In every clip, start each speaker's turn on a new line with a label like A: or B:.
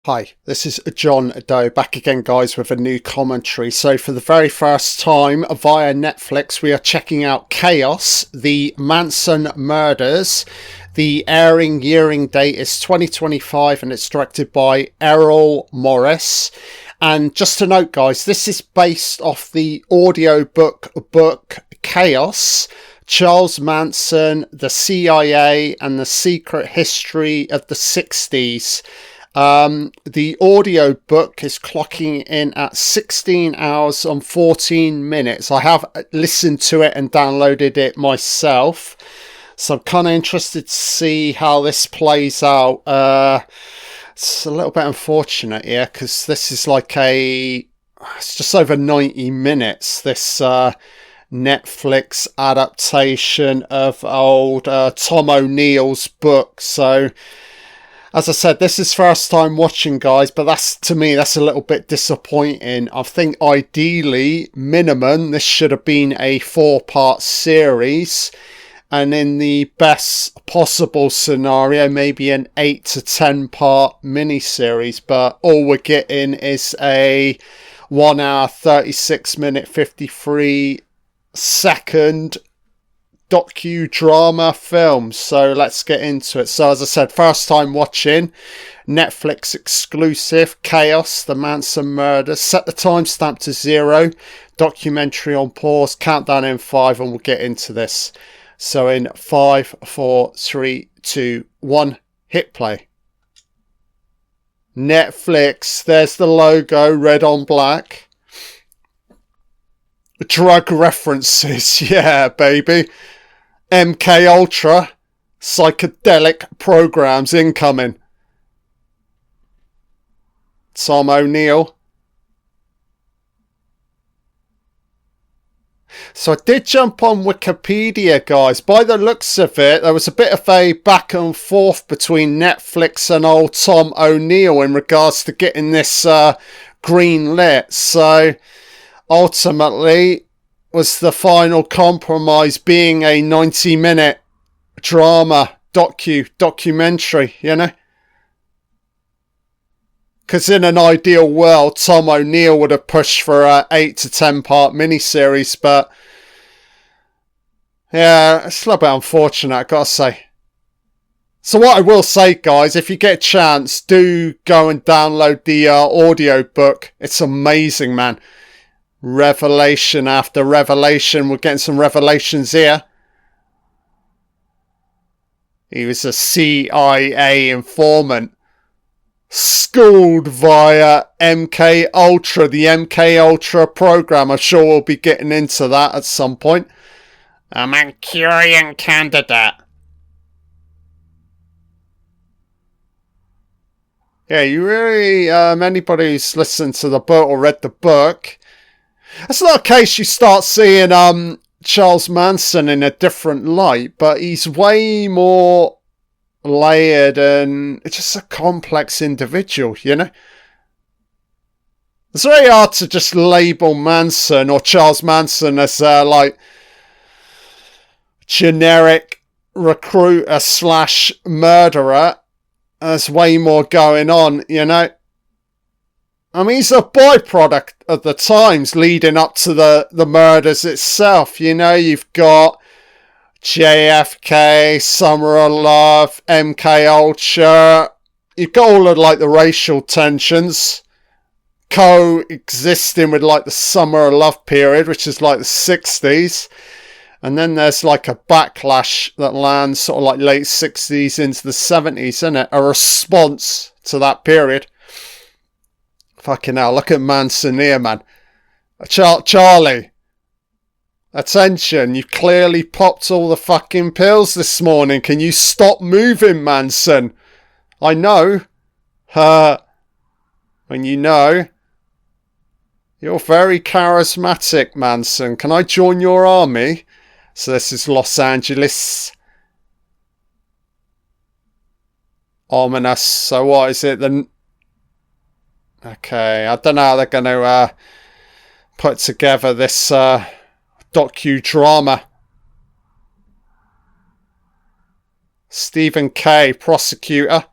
A: Hi, this is John Doe back again, guys, with a new commentary. So for the very first time via Netflix, we are checking out Chaos, the Manson murders. The airing date is 2025 and it's directed by Errol Morris. And just to note, guys, this is based off the audiobook book Chaos, Charles Manson, the CIA and the Secret History of the 60s. The audio book is clocking in at 16 hours and 14 minutes. I have listened to it and downloaded it myself, so I'm kind of interested to see how this plays out. It's a little bit unfortunate here because this is it's just over 90 minutes, this Netflix adaptation of old Tom O'Neill's book. So as I said, this is first time watching, guys, but to me, that's a little bit disappointing. I think ideally, minimum, this should have been a 4-part series. And in the best possible scenario, maybe an 8 to 10 part miniseries. But all we're getting is a 1 hour, 36 minute, 53 second docudrama film. So let's get into it. So as I said, first time watching, Netflix exclusive, Chaos, the Manson murder. Set the timestamp to 0, documentary on pause, countdown in 5, and we'll get into this. So in 5, 4, 3, 2, 1, hit play. Netflix, there's the logo, red on black. Drug references, yeah, baby. MK Ultra, psychedelic programs incoming. Tom O'Neill. So I did jump on Wikipedia, guys. By the looks of it, there was a bit of a back and forth between Netflix and old Tom O'Neill in regards to getting this green lit. So ultimately, was the final compromise being a 90-minute drama documentary, you know? Because in an ideal world, Tom O'Neill would have pushed for a 8 to 10 part miniseries, but yeah, it's a little bit unfortunate, I've got to say. So what I will say, guys, if you get a chance, do go and download the audio book. It's amazing, man. Revelation after revelation. We're getting some revelations here. He was a CIA informant. Schooled via MK Ultra. The MK Ultra program. I'm sure we'll be getting into that at some point. A Manchurian candidate. Yeah, you really, anybody who's listened to the book or read the book, it's not a case you start seeing Charles Manson in a different light, but he's way more layered and it's just a complex individual, you know? It's very hard to just label Manson or Charles Manson as generic recruiter slash murderer. There's way more going on, you know? I mean, he's a byproduct of the times leading up to the murders itself. You know, you've got JFK, Summer of Love, MK Ultra. You've got all of the racial tensions coexisting with the Summer of Love period, which is the 60s. And then there's a backlash that lands sort of late 60s into the 70s, isn't it? A response to that period. Fucking hell, look at Manson here, man. Charlie. Attention, you clearly popped all the fucking pills this morning. Can you stop moving, Manson? I know. When you know. You're very charismatic, Manson. Can I join your army? So this is Los Angeles. Ominous. So what is it? Okay, I don't know how they're going to put together this docudrama. Stephen K., prosecutor.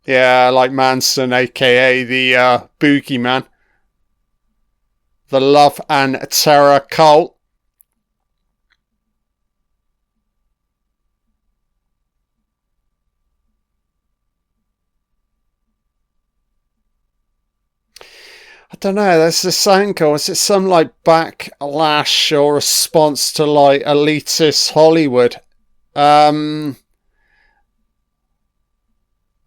A: Yeah, like Manson, aka the Boogeyman. The Love and Terror Cult. I don't know, there's this angle. Is it some like backlash or response to like elitist Hollywood? I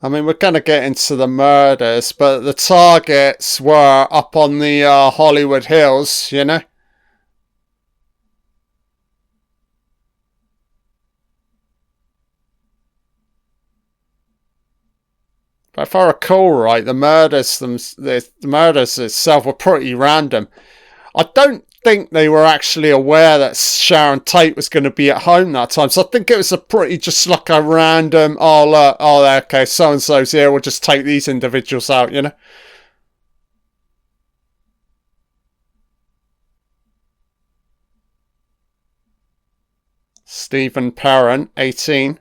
A: mean, we're going to get into the murders, but the targets were up on the Hollywood Hills, you know? But if I recall right, the murders itself were pretty random. I don't think they were actually aware that Sharon Tate was going to be at home that time. So I think it was a pretty just like a random, okay, so and so's here. We'll just take these individuals out, you know. Stephen Perrin, 18.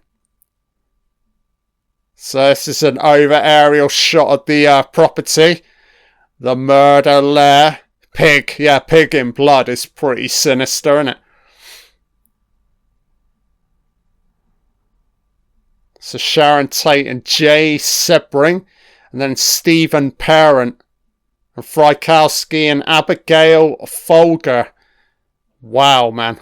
A: So this is an over aerial shot of the property. The murder lair. Pig. Yeah, pig in blood is pretty sinister, isn't it? So Sharon Tate and Jay Sebring. And then Stephen Parent. And Frykowski and Abigail Folger. Wow, man.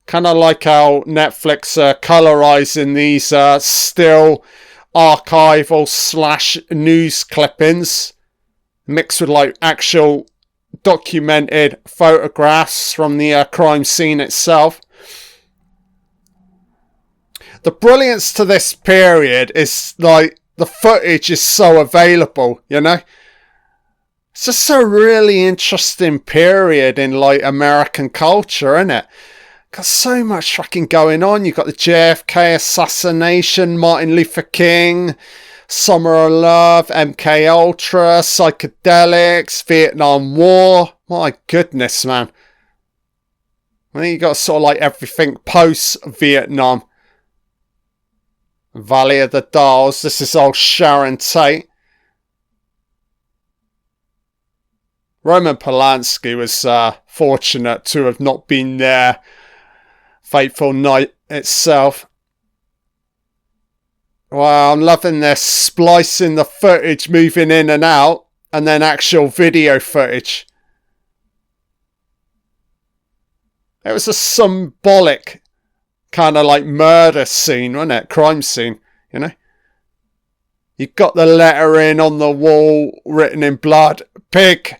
A: Kind of like how Netflix are colorizing these still archival slash news clippings mixed with like actual documented photographs from the crime scene itself. The brilliance to this period is like the footage is so available, you know? It's just a really interesting period in like American culture, isn't it? Got so much fucking going on. You've got the JFK assassination, Martin Luther King, Summer of Love, MK Ultra, psychedelics, Vietnam War. My goodness, man. I think you got sort of like everything post-Vietnam. Valley of the Dolls. This is old Sharon Tate. Roman Polanski was fortunate to have not been there. Fateful night itself. Wow, I'm loving this. Splicing the footage, moving in and out, and then actual video footage. It was a symbolic kind of like murder scene, wasn't it? Crime scene, you know? You got the lettering on the wall written in blood. Pig.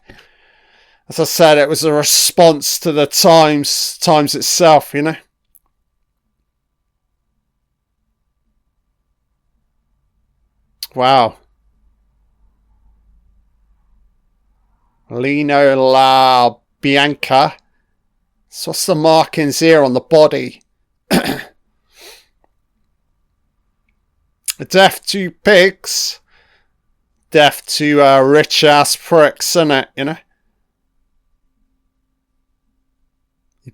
A: As I said, it was a response to the times itself, you know? Wow. Lino La Bianca. So what's the markings here on the body? Death to pigs. Death to rich ass pricks, innit, you know?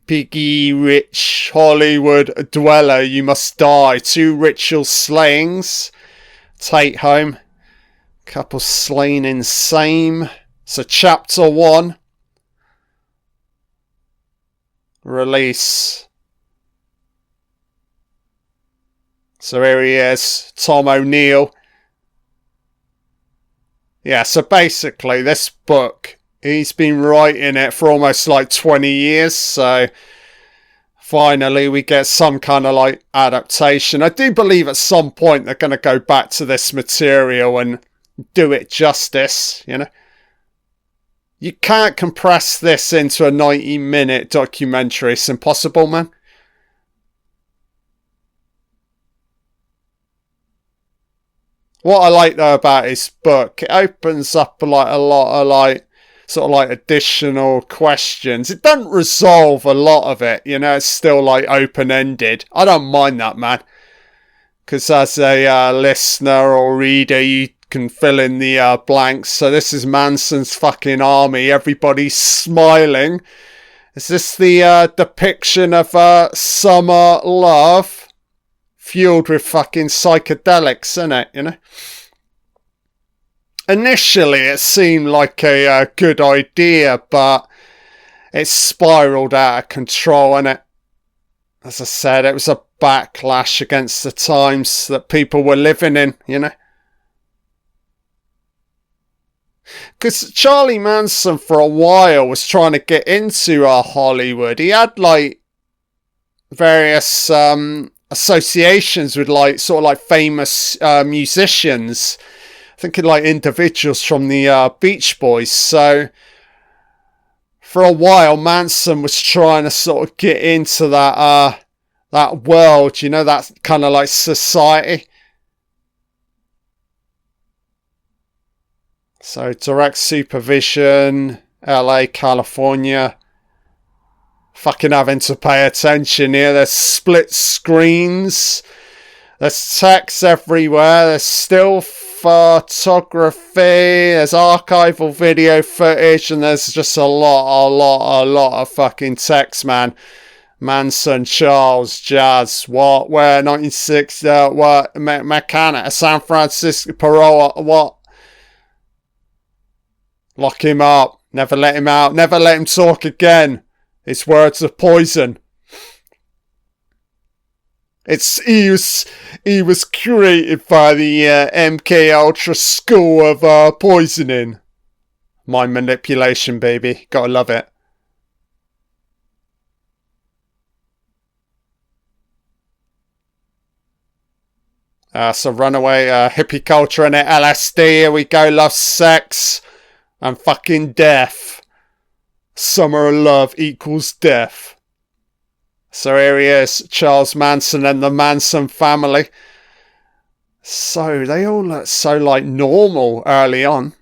A: Piggy rich Hollywood dweller, you must die. 2 ritual slayings. Tate home. Couple slain in same. So chapter 1. Release. So here he is. Tom O'Neill. Yeah, so basically this book, he's been writing it for almost like 20 years. So finally we get some kind of like adaptation. I do believe at some point they're going to go back to this material and do it justice, you know. You can't compress this into a 90-minute documentary. It's impossible, man. What I like though about his book, it opens up like a lot of like sort of like additional questions. It doesn't resolve a lot of it, you know, it's still like open-ended. I don't mind that, man. Because as a listener or reader, you can fill in the blanks. So this is Manson's fucking army. Everybody's smiling. Is this the depiction of summer love? fueled with fucking psychedelics, isn't it, you know? Initially, it seemed like a good idea, but it spiraled out of control, innit? As I said, it was a backlash against the times that people were living in, you know? Because Charlie Manson, for a while, was trying to get into Hollywood. He had, like, various associations with, like, sort of like famous musicians. Thinking like individuals from the Beach Boys. So for a while, Manson was trying to sort of get into that world, you know, that kind of like society. So direct supervision, LA, California. Fucking having to pay attention here. There's split screens. There's text everywhere. There's still photography. There's archival video footage. And there's just a lot of fucking text, man. Manson, Charles, Jazz, what, where, 1960, what, Mechanic, San Francisco, Paroa, what? Lock him up. Never let him out. Never let him talk again. His words are poison. He was created by the MK Ultra School of Poisoning. Mind manipulation, baby. Gotta love it. So runaway hippie culture and LSD. Here we go. Love, sex, and fucking death. Summer of love equals death. So here he is, Charles Manson and the Manson family. So they all look so like normal early on.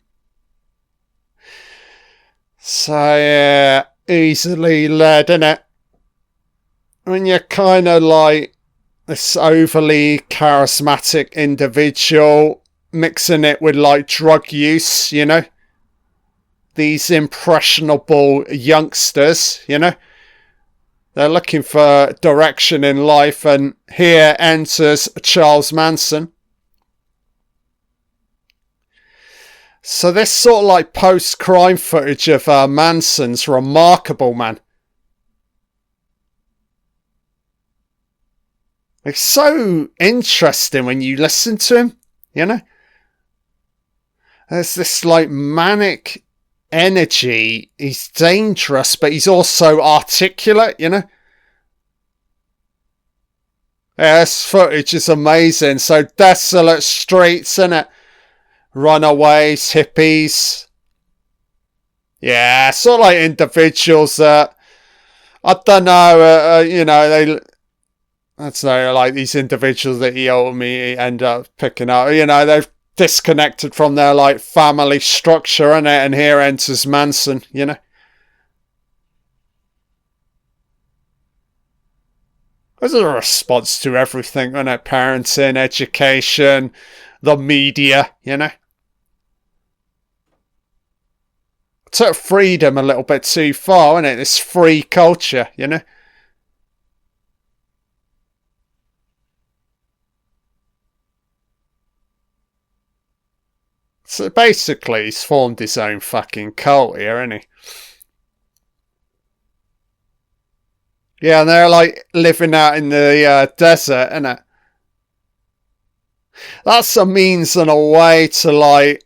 A: So yeah, easily led, innit? When you're kind of like this overly charismatic individual, mixing it with like drug use, you know? These impressionable youngsters, you know? They're looking for direction in life, and here enters Charles Manson. So this sort of like post-crime footage of Manson's remarkable, man. It's so interesting when you listen to him, you know? There's this like manic energy. He's dangerous, but he's also articulate, you know? Yeah, this footage is amazing. So desolate streets, innit? Runaways, hippies. Yeah, sort of like individuals that, I don't know, you know, that's not like these individuals that he ultimately end up picking up. You know, they've disconnected from their like family structure, innit? And here enters Manson, you know. There's a response to everything, innit? Parenting, education, the media, you know. Took freedom a little bit too far, innit? This free culture, you know. So basically, he's formed his own fucking cult here, isn't he? Yeah, and they're like living out in the desert, innit? That's a means and a way to like.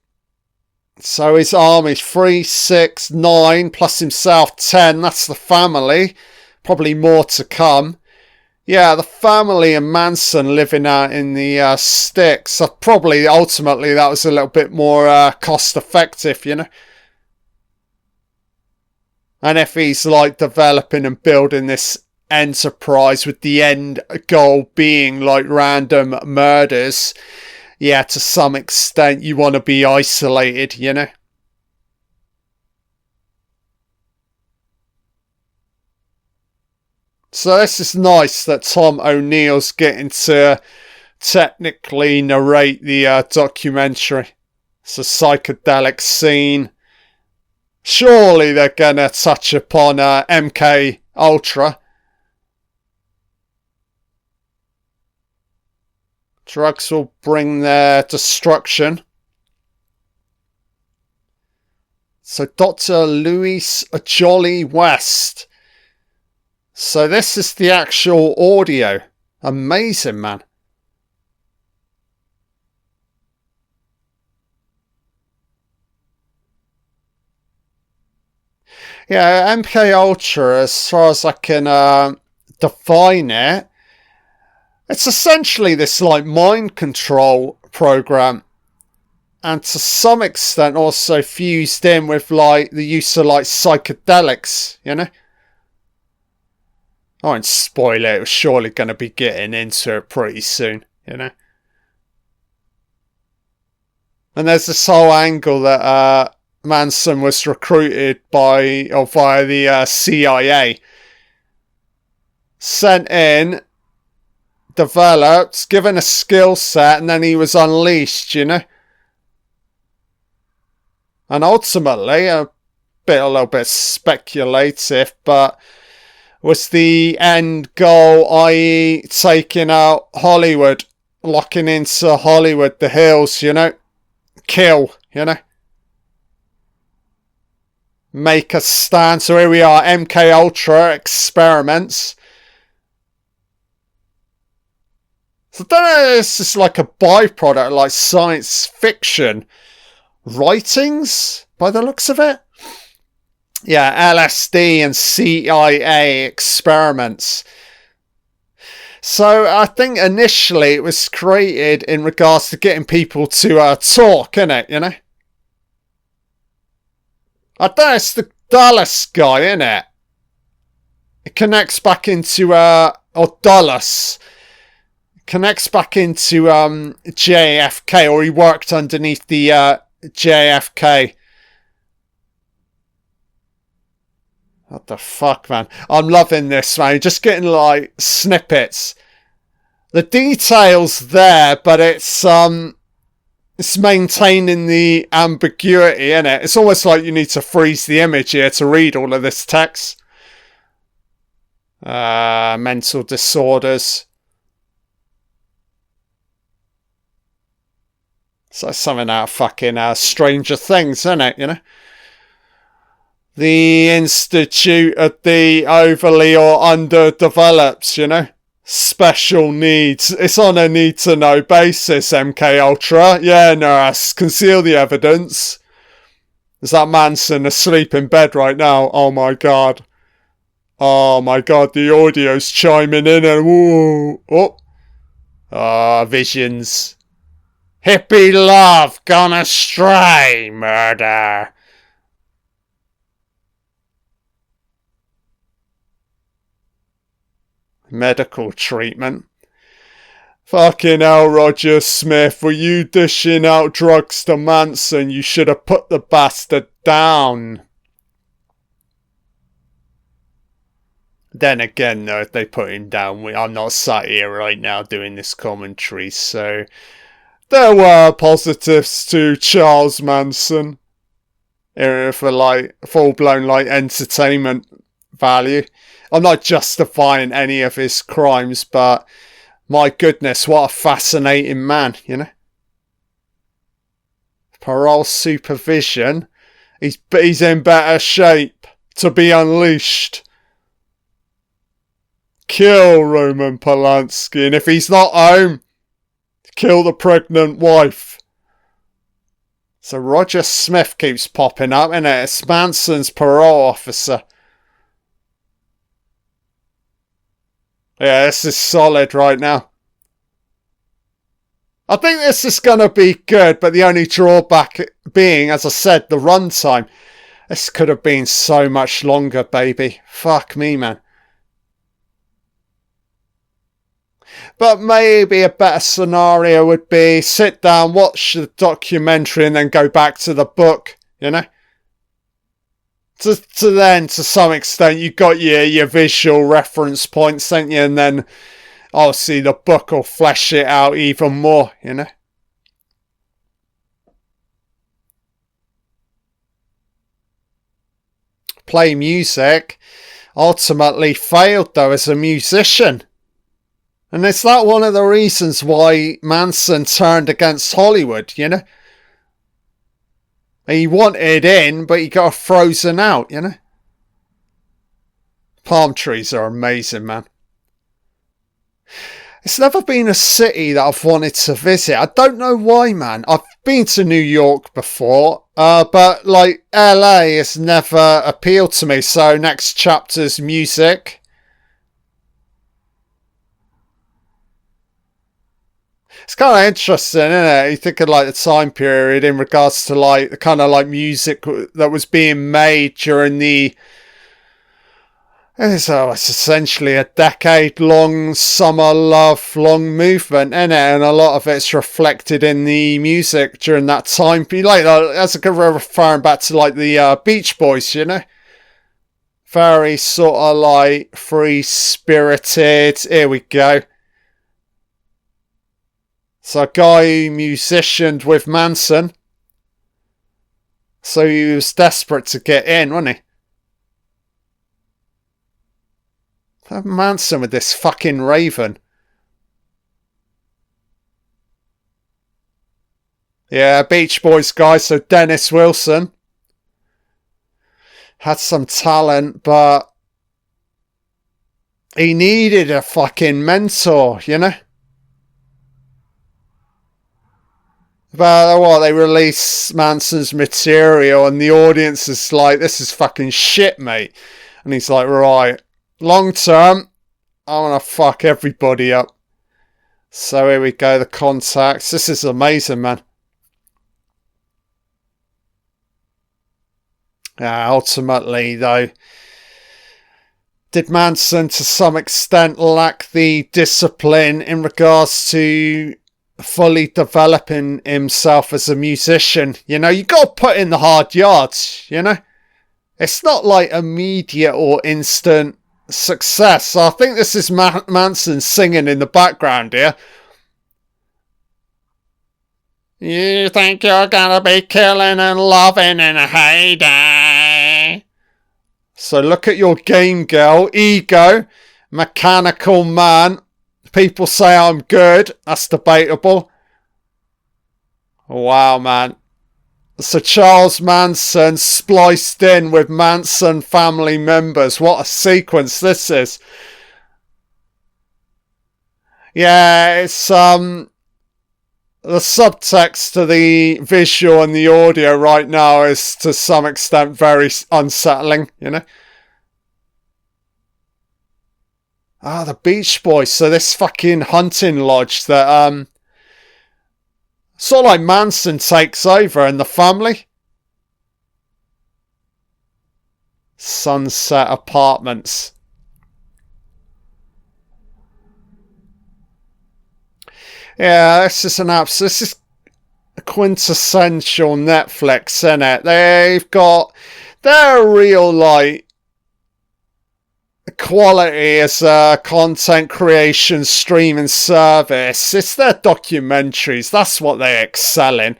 A: So his army's 3, 6, 9, plus himself 10. That's the family. Probably more to come. Yeah, the family and Manson living out in the sticks. So probably, ultimately, that was a little bit more cost effective, you know? And if he's like developing and building this enterprise with the end goal being like random murders, yeah, to some extent you want to be isolated, you know? So this is nice that Tom O'Neill's getting to technically narrate the documentary. It's a psychedelic scene. Surely they're gonna touch upon MK Ultra. Drugs will bring their destruction. So Dr. Louis Jolly West. So this is the actual audio. Amazing, man. Yeah, MK Ultra, as far as I can define it, it's essentially this like mind control program, and to some extent also fused in with like the use of like psychedelics, you know. I won't spoil it, we're surely going to be getting into it pretty soon, you know. And there's this whole angle that Manson was recruited by or via the CIA, sent in, developed, given a skill set, and then he was unleashed, you know. And ultimately, a little bit speculative, but was the end goal, i.e. taking out Hollywood, locking into Hollywood, the hills, you know, kill, you know, make a stand. So here we are, MK Ultra experiments. So I don't know, it's just like a byproduct, like science fiction writings, by the looks of it. Yeah, LSD and CIA experiments. So I think initially it was created in regards to getting people to talk, innit, you know? I don't know, it's the Dallas guy, innit? It connects back into, or Dulles. Connects back into JFK, or he worked underneath the JFK. What the fuck, man? I'm loving this, man. You're just getting like snippets. The details there, but it's maintaining the ambiguity, innit? It's almost like you need to freeze the image here to read all of this text. Mental disorders. So something out of fucking Stranger Things, isn't it, you know? The Institute of the Overly or Underdeveloped, you know? Special needs. It's on a need-to-know basis, MK Ultra. Yeah, nurse, conceal the evidence. Is that Manson asleep in bed right now? Oh my god. Oh my god, the audio's chiming in and woo. Oh. Ah, visions. Hippie love gone astray, murder. Medical treatment. Fucking hell, Roger Smith, were you dishing out drugs to Manson? You should have put the bastard down. Then again, though, if they put him down, I'm not sat here right now doing this commentary, so there were positives to Charles Manson for like full-blown like entertainment value. I'm not justifying any of his crimes, but my goodness, what a fascinating man, you know. Parole supervision. He's in better shape to be unleashed. Kill Roman Polanski, and if he's not home, kill the pregnant wife. So Roger Smith keeps popping up, innit? It's Manson's parole officer. Yeah, this is solid right now. I think this is going to be good, but the only drawback being, as I said, the runtime. This could have been so much longer, baby. Fuck me, man. But maybe a better scenario would be sit down, watch the documentary, and then go back to the book, you know? To then, to some extent, you got your visual reference points, don't you? And then, obviously, the book will flesh it out even more, you know? Play music. Ultimately failed, though, as a musician. And is that one of the reasons why Manson turned against Hollywood, you know? He wanted in, but he got frozen out, you know? Palm trees are amazing, man. It's never been a city that I've wanted to visit. I don't know why, man. I've been to New York before, but like LA has never appealed to me. So next chapter's music. It's kind of interesting, isn't it? You think of like the time period in regards to like the kind of like music that was being made during the. It's essentially a decade-long summer love-long movement, isn't it? And a lot of it's reflected in the music during that time. Like that's a good referring back to like the Beach Boys, you know. Very sort of like free-spirited. Here we go. So a guy who musicianed with Manson. So he was desperate to get in, wasn't he? Manson with this fucking raven. Yeah, Beach Boys guy, so Dennis Wilson. Had some talent, but he needed a fucking mentor, you know? But what, they release Manson's material and the audience is like, this is fucking shit, mate. And he's like, right, long term, I want to fuck everybody up. So here we go, the contacts. This is amazing, man. Ultimately, though, did Manson to some extent lack the discipline in regards to fully developing himself as a musician? You know, you got to put in the hard yards, you know? It's not like immediate or instant success. So I think this is Manson singing in the background here. You think you're gonna be killing and loving in a heyday? So look at your game, girl. Ego. Mechanical man. People say I'm good. That's debatable. Wow, man. So Charles Manson spliced in with Manson family members. What a sequence this is. Yeah, it's the subtext to the visual and the audio right now is to some extent very unsettling, you know. The Beach Boys. So this fucking hunting lodge that sort of like Manson takes over and the family. Sunset Apartments. Yeah, this is this is quintessential Netflix, isn't it? They're real like quality as a content creation streaming service. It's their documentaries. That's what they excel in.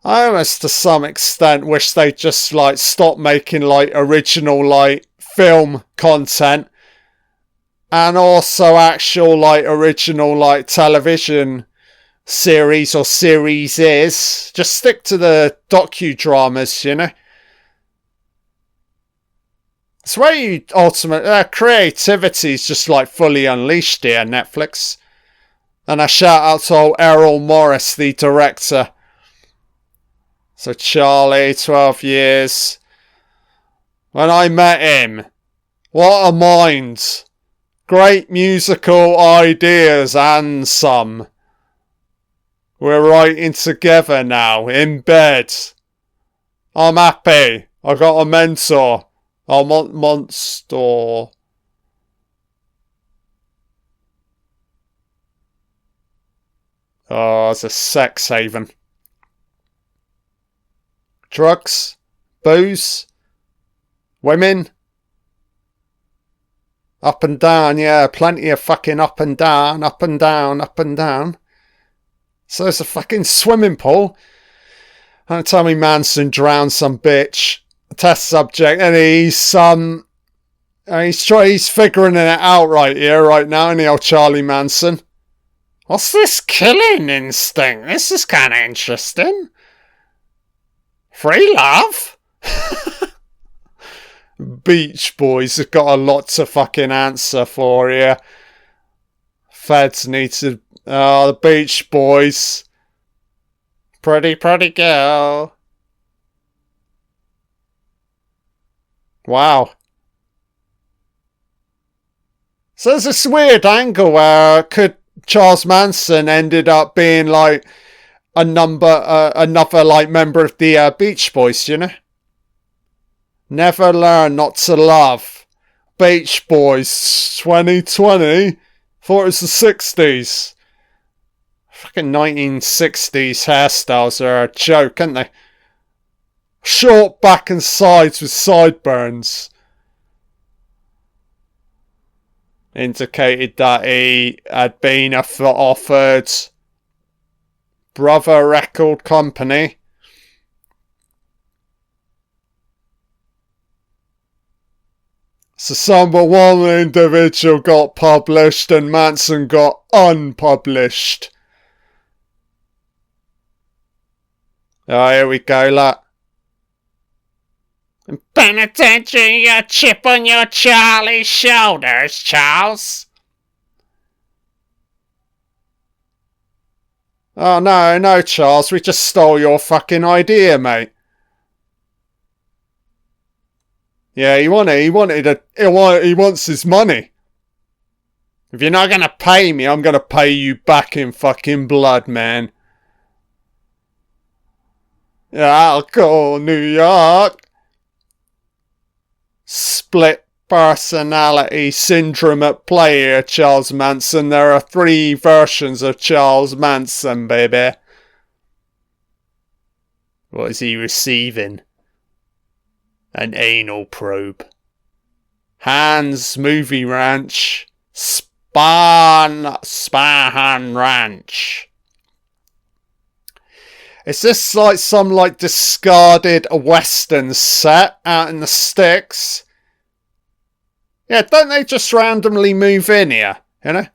A: I almost to some extent wish they just like stop making like original like film content and also actual like original like television series or series is. Just stick to the docudramas, you know. It's where you ultimately creativity is just like fully unleashed here, Netflix. And a shout out to old Errol Morris, the director. So Charlie, 12 years. When I met him, what a mind. Great musical ideas and some. We're writing together now, in bed. I'm happy. I got a mentor. Oh, monster. Oh, it's a sex haven. Drugs, booze, women. Up and down, yeah, plenty of fucking up and down, up and down, up and down. So there's a fucking swimming pool. Don't tell me Manson drowned some bitch. Test subject, and he's He's figuring it out right here, right now, in the old Charlie Manson. What's this killing instinct? This is kind of interesting. Free love? Beach Boys have got a lot to fucking answer for here. Feds need to... Oh, the Beach Boys. Pretty, pretty girl. Wow. So there's this weird angle where could Charles Manson ended up being like another like member of the Beach Boys, you know? Never learn not to love. Beach Boys 2020. Thought it was the 60s. Fucking 1960s hairstyles are a joke, aren't they? Short back and sides with sideburns. Indicated that he had been offered Brother Record Company. So one individual got published and Manson got unpublished. Oh, here we go, look. Penitentiary, a chip on your Charlie's shoulders, Charles. Oh, no, Charles, we just stole your fucking idea, mate. Yeah, he wants his money. If you're not gonna pay me, I'm gonna pay you back in fucking blood, man. Yeah, I'll call New York. Split personality syndrome at play here, Charles Manson. There are 3 versions of Charles Manson, baby. What is he receiving? An anal probe. Hans Movie Ranch. Spahan Ranch. Is this like some like discarded western set out in the sticks? Yeah, don't they just randomly move in here, you know?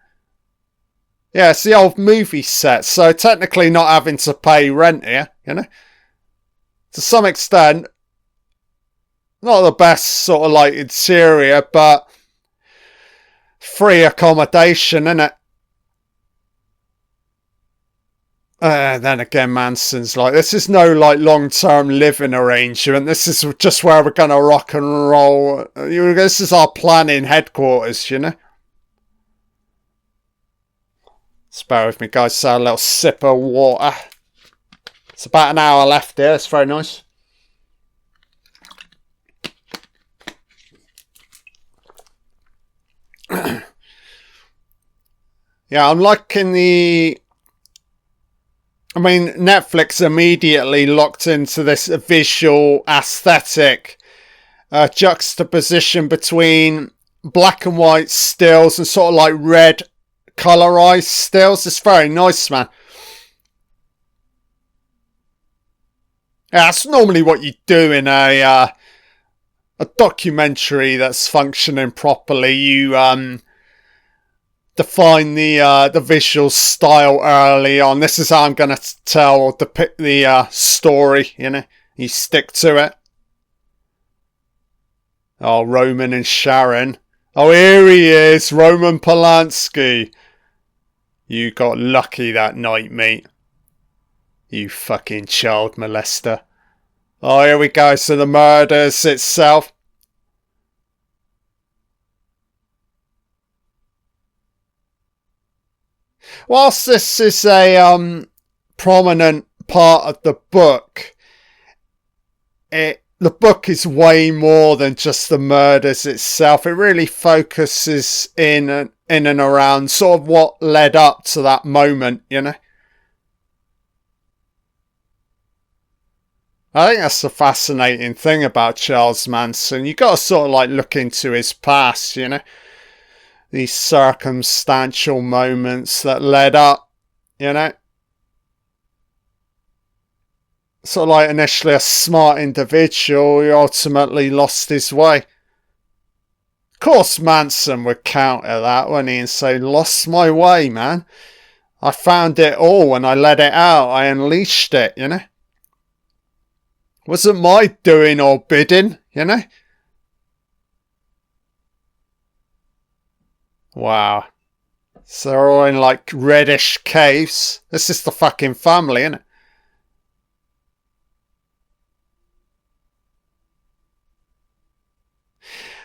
A: Yeah, it's the old movie set, so technically not having to pay rent here, you know? To some extent, not the best sort of like interior, but free accommodation, innit? Then again, Manson's like, this is no like long-term living arrangement. This is just where we're gonna rock and roll. This is our planning headquarters, you know? Just bear with me, guys. So a little sip of water. It's about an hour left here. It's very nice. Yeah, I'm liking the... I mean, Netflix immediately locked into this visual aesthetic juxtaposition between black and white stills and sort of like red colorized stills. It's very nice, man. Yeah, that's normally what you do in a documentary that's functioning properly. You define the visual style early on. This is how I'm going to tell or depict the story, you know. You stick to it. Oh, Roman and Sharon. Oh, here he is, Roman Polanski. You got lucky that night, mate. You fucking child molester. Oh, here we go. So the murders itself. Whilst this is a prominent part of the book, the book is way more than just the murders itself. It really focuses in and around sort of what led up to that moment, you know. I think that's the fascinating thing about Charles Manson. You got to sort of like look into his past, you know. These circumstantial moments that led up, you know. Sort of like initially a smart individual, he ultimately lost his way. Of course Manson would counter that, wouldn't he, and say, lost my way, man. I found it all when I let it out. I unleashed it, you know. Wasn't my doing or bidding, you know. Wow. So they're all in like reddish caves. This is the fucking family, isn't it?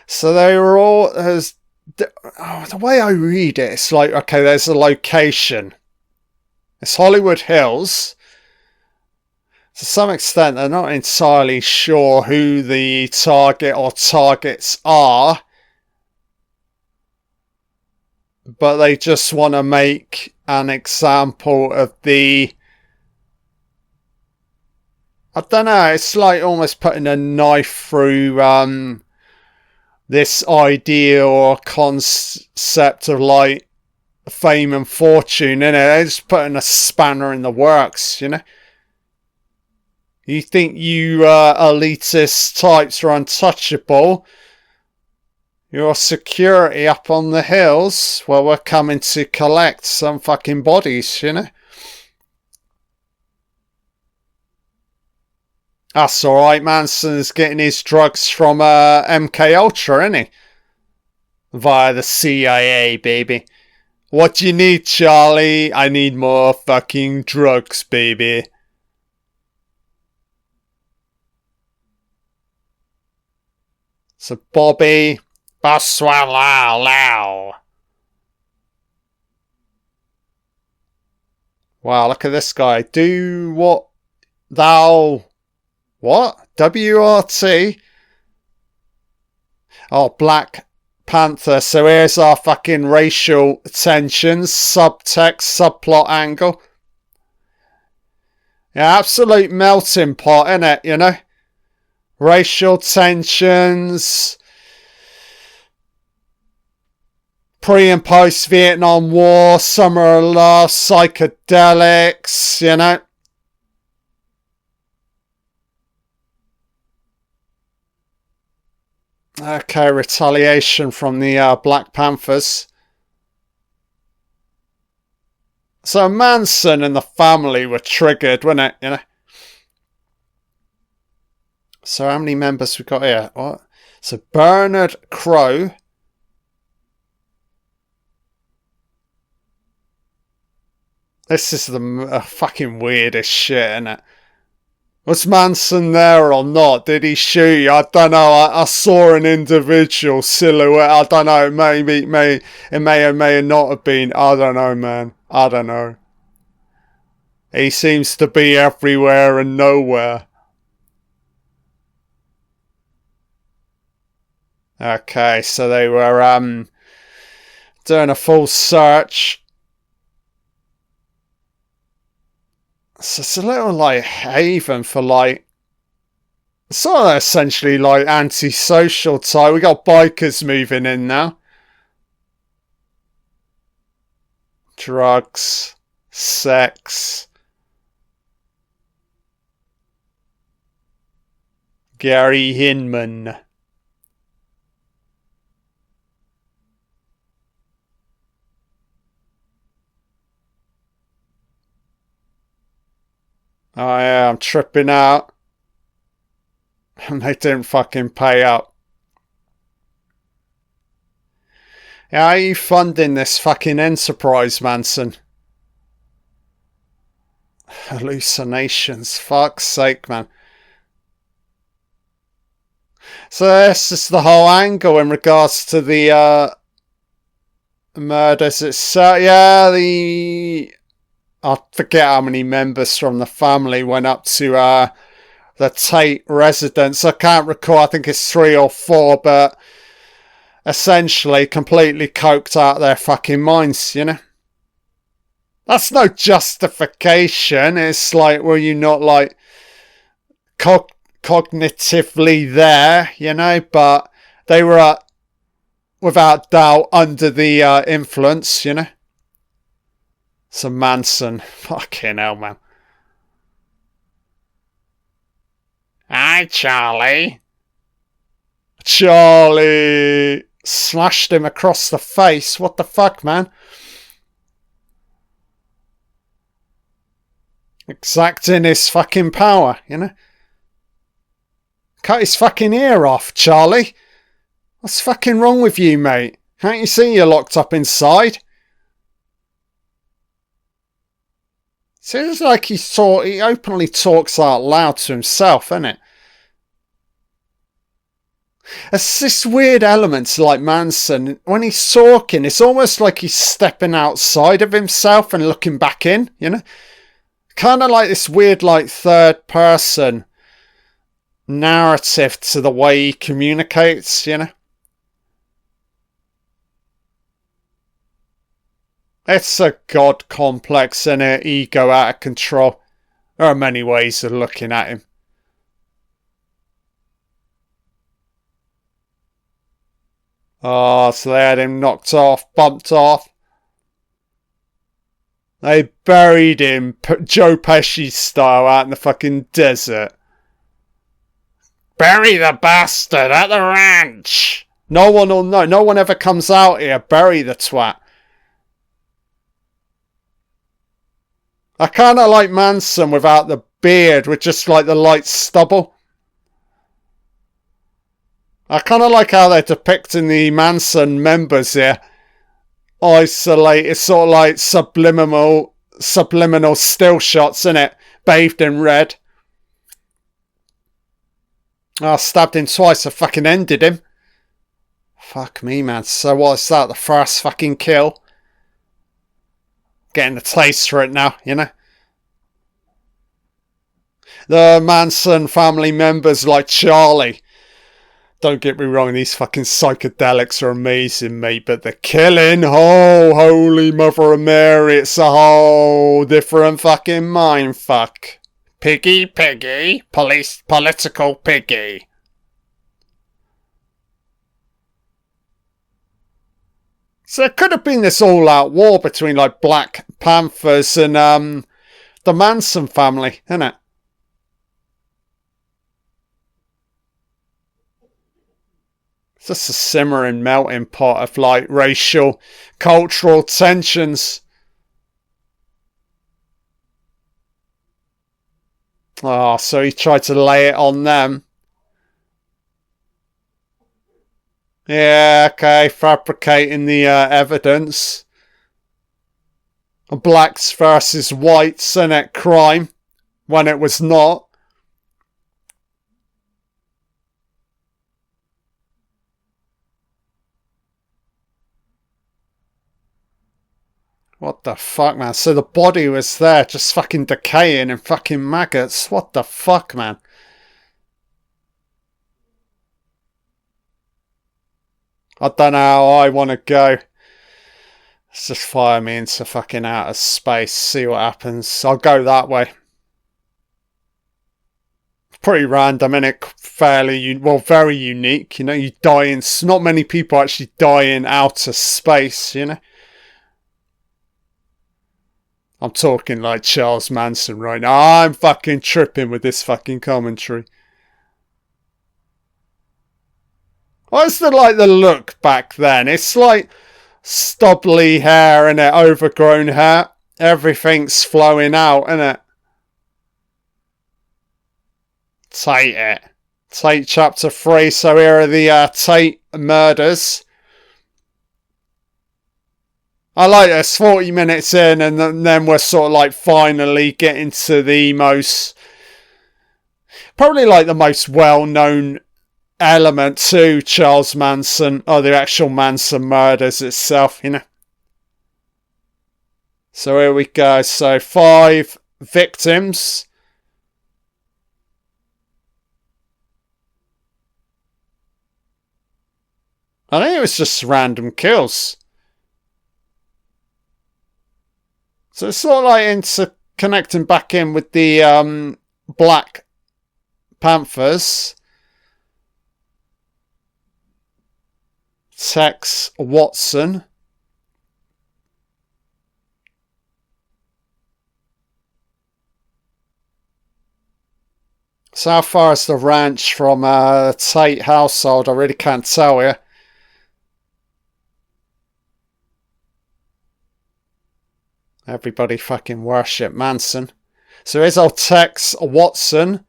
A: So they were all... the way I read it, it's like, okay, there's a location. It's Hollywood Hills. To some extent, they're not entirely sure who the target or targets are. But they just want to make an example of the... I don't know, it's like almost putting a knife through this idea or concept of like fame and fortune, innit? They're just putting a spanner in the works, you know? You think you elitist types are untouchable? Your security up on the hills? Well, we're coming to collect some fucking bodies, you know? That's alright, Manson's getting his drugs from MK Ultra, isn't he? Via the CIA, baby. What do you need, Charlie? I need more fucking drugs, baby. So Bobby... Wow, look at this guy. Do what thou... What? WRT? Oh, Black Panther. So here's our fucking racial tensions, subtext, subplot angle. Yeah, absolute melting pot, innit, you know? Racial tensions... Pre and post Vietnam War, summer of love, psychedelics, you know. Okay, retaliation from the Black Panthers. So Manson and the family were triggered, weren't it? You know. So how many members we got here? What? So Bernard Crow. This is the fucking weirdest shit, isn't it? Was Manson there or not? Did he shoot you? I don't know. I saw an individual silhouette. I don't know. It may or may not have been. I don't know, man. I don't know. He seems to be everywhere and nowhere. Okay, so they were doing a full search. So it's a little like haven for like sort of essentially like antisocial type. We got bikers moving in now. Drugs, sex, Gary Hinman. Oh yeah, I'm tripping out. And they didn't fucking pay up. How are you funding this fucking enterprise, Manson? Hallucinations. Fuck's sake, man. So this is the whole angle in regards to the murders. It's I forget how many members from the family went up to the Tate residence. I can't recall. I think it's 3 or 4, but essentially completely coked out their fucking minds, you know? That's no justification. It's like, were you not like cognitively there, you know? But they were without doubt under the influence, you know? So Manson, fucking hell, man. Hi, Charlie. Charlie. Slashed him across the face. What the fuck, man? Exacting his fucking power, you know? Cut his fucking ear off, Charlie. What's fucking wrong with you, mate? Can't you see you're locked up inside? Seems like he openly talks out loud to himself, isn't it? It's this weird element to like Manson. When he's talking, it's almost like he's stepping outside of himself and looking back in, you know? Kind of like this weird like third person narrative to the way he communicates, you know? It's a god complex and an ego out of control. There are many ways of looking at him. Oh, so they had him knocked off, bumped off. They buried him, Joe Pesci style, out in the fucking desert. Bury the bastard at the ranch. No one will know. No one ever comes out here. Bury the twat. I kind of like Manson without the beard, with just like the light stubble. I kind of like how they're depicting the Manson members here. Isolated, sort of like subliminal still shots, innit? Bathed in red. I stabbed him twice, I fucking ended him. Fuck me, man. So what's that? The first fucking kill? Getting the taste for it now, you know? The Manson family members like Charlie. Don't get me wrong, these fucking psychedelics are amazing, mate, but the killing, oh, holy mother of Mary, it's a whole different fucking mindfuck. Piggy, political piggy. So it could have been this all-out war between, like, Black Panthers and, the Manson family, innit? It's just a simmering, melting pot of, like, racial, cultural tensions. Oh, so he tried to lay it on them. Yeah, okay, fabricating the evidence. Blacks versus whites, innit? Crime. When it was not. What the fuck, man? So the body was there, just fucking decaying and fucking maggots. What the fuck, man? I don't know how I want to go. Let's just fire me into fucking outer space, see what happens. I'll go that way. Pretty random, innit? Fairly, well, very unique. You know, you die in... Not many people actually die in outer space, you know? I'm talking like Charles Manson right now. I'm fucking tripping with this fucking commentary. What's the look back then? It's like stubbly hair and overgrown hair. Everything's flowing out, innit? Tate chapter 3. So here are the Tate murders. I like this, 40 minutes in, and then we're sort of like finally getting to the most, probably like the most well-known element to Charles Manson, or the actual Manson murders itself, you know. So here we go. So 5 victims. I think it was just random kills. So it's sort of like into connecting back in with the Black Panthers. Tex Watson. So how far is the ranch from Tate household? I really can't tell you. Everybody fucking worship Manson. So here's old Tex Watson.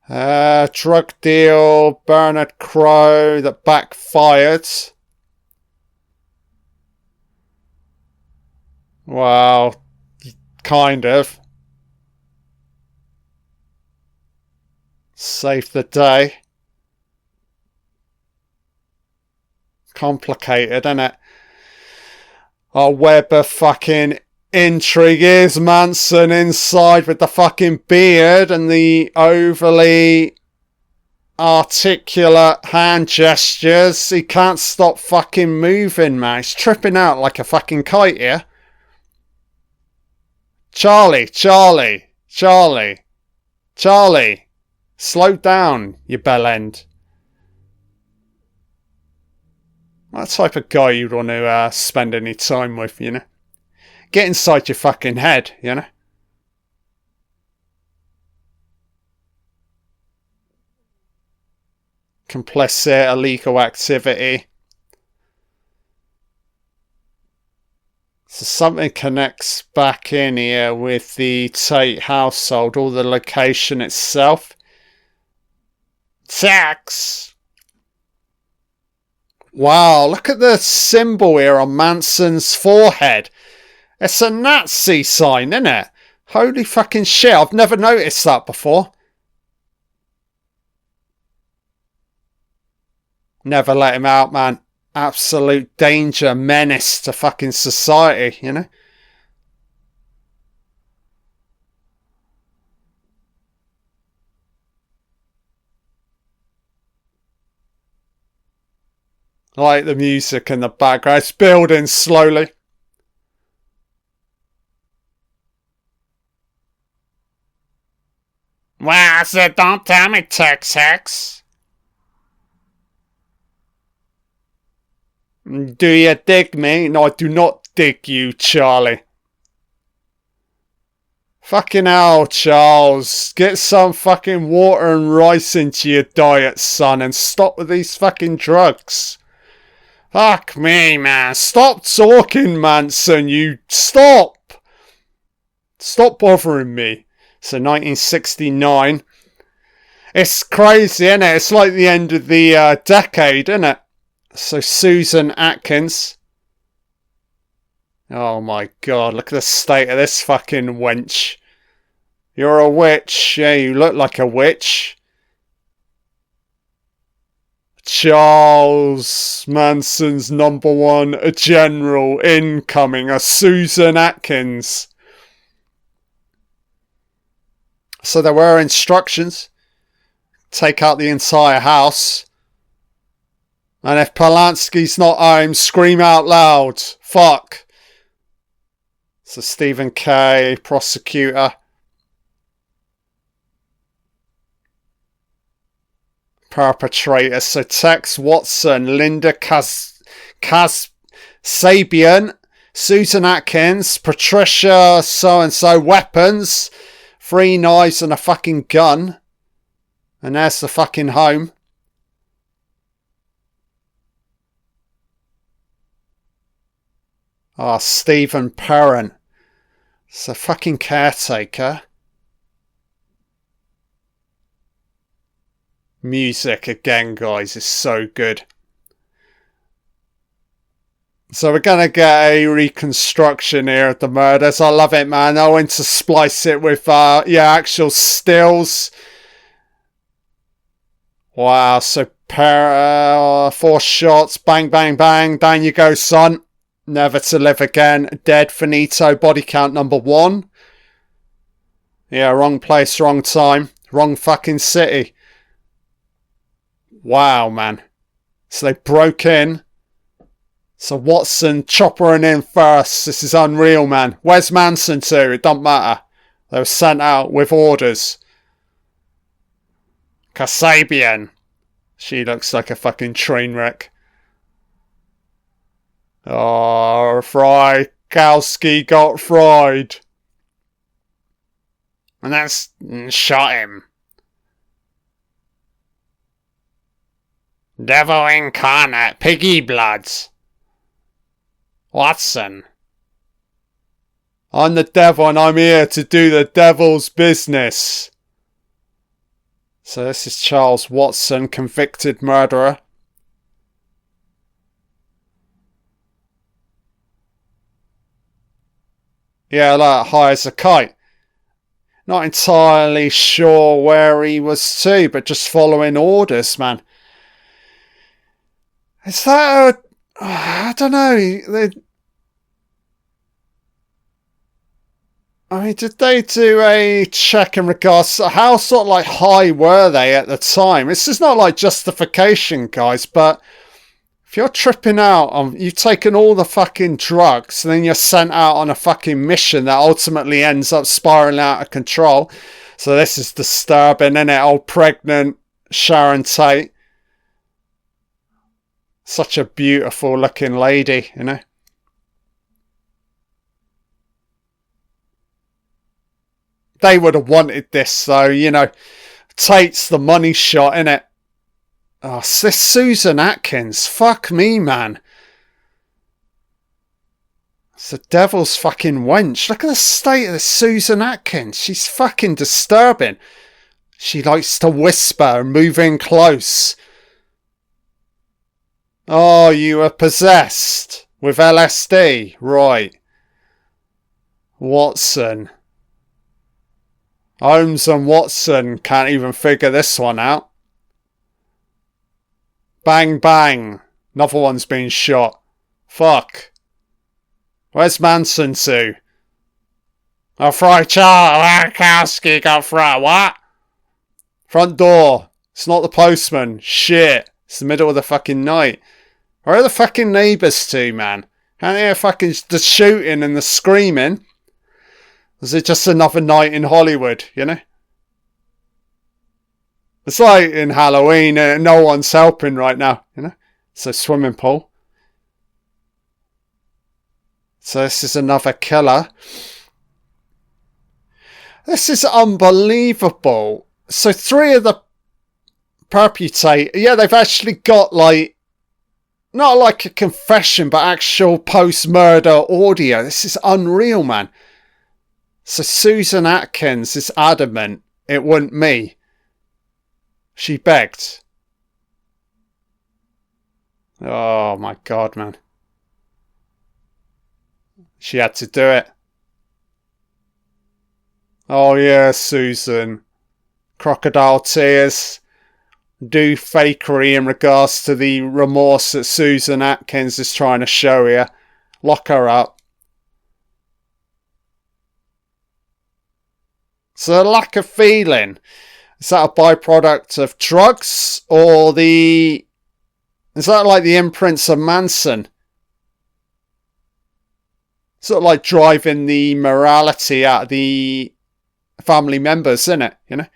A: Drug deal, Bernard Crowe that backfired. Well, kind of. Saved the day. Complicated, isn't it? A web of fucking intrigue. Is Manson inside with the fucking beard and the overly articulate hand gestures. He can't stop fucking moving, man. He's tripping out like a fucking kite here. Charlie. Slow down, you bellend. That type of guy you'd want to spend any time with, you know. Get inside your fucking head, you know. Complicit, illegal activity. So something connects back in here with the Tate household, or the location itself. Tax! Wow, look at the symbol here on Manson's forehead. It's a Nazi sign, isn't it? Holy fucking shit, I've never noticed that before. Never let him out, man. Absolute danger, menace to fucking society, you know? I like the music in the background. It's building slowly. Well, so don't tell me, Tex Hex. Do you dig me? No, I do not dig you, Charlie. Fucking hell, Charles. Get some fucking water and rice into your diet, son, and stop with these fucking drugs. Fuck me, man. Stop talking, Manson. You stop. Stop bothering me. So 1969. It's crazy, isn't it? It's like the end of the decade, isn't it? So Susan Atkins. Oh my god, look at the state of this fucking wench. You're a witch. Yeah, you look like a witch. Charles Manson's #1 general incoming, a Susan Atkins. So there were instructions. Take out the entire house. And if Polanski's not home, scream out loud. Fuck. So Stephen K., prosecutor. Perpetrator. So Tex Watson, Linda Sabian, Susan Atkins, Patricia so-and-so, weapons, 3 knives and a fucking gun. And there's the fucking home. Ah, oh, Stephen Perrin. It's a fucking caretaker. Music again, guys, is so good. So we're going to get a reconstruction here of the murders. I love it, man. I went to splice it with, actual stills. Wow, so 4 shots. Bang, bang, bang. Down you go, son. Never to live again. Dead. Finito. Body count #1. Yeah, wrong place, wrong time. Wrong fucking city. Wow, man. So they broke in. So Watson choppering in first. This is unreal, man. Where's Manson to? It don't matter. They were sent out with orders. Kasabian. She looks like a fucking train wreck. Oh, Frykowski got fried. And that's shot him. Devil incarnate, piggy bloods. Watson. I'm the devil and I'm here to do the devil's business. So this is Charles Watson, convicted murderer. Yeah, like high as a kite. Not entirely sure where he was to, but just following orders, man. Is that I don't know. Did they do a check in regards to how sort of like high were they at the time? This is not like justification, guys, but if you're tripping out on, you've taken all the fucking drugs and then you're sent out on a fucking mission that ultimately ends up spiraling out of control. So this is disturbing, isn't it? Old pregnant Sharon Tate. Such a beautiful looking lady, you know. They would have wanted this though, you know. Tate's the money shot, innit? Oh, this Susan Atkins. Fuck me, man. It's the devil's fucking wench. Look at the state of this Susan Atkins. She's fucking disturbing. She likes to whisper and move in close. Oh, you were possessed with LSD. Right. Watson. Holmes and Watson can't even figure this one out. Bang, bang. Another one's been shot. Fuck. Where's Manson to? A Fry Charlie got through. What? Front door. It's not the postman. Shit. It's the middle of the fucking night. Where are the fucking neighbours to, man? Can't hear fucking the shooting and the screaming. Is it just another night in Hollywood, you know? It's like in Halloween and no one's helping right now, you know? It's a swimming pool. So this is another killer. This is unbelievable. So 3 of the perpetrators, yeah, they've actually got like, not like a confession, but actual post-murder audio. This is unreal, man. So Susan Atkins is adamant it wasn't me. She begged. Oh my God, man. She had to do it. Oh yeah, Susan. Crocodile tears. Do fakery in regards to the remorse that Susan Atkins is trying to show you. Lock her up. So the lack of feeling, is that a byproduct of drugs or is that like the imprints of Manson? Sort of like driving the morality out of the family members, isn't it? You know?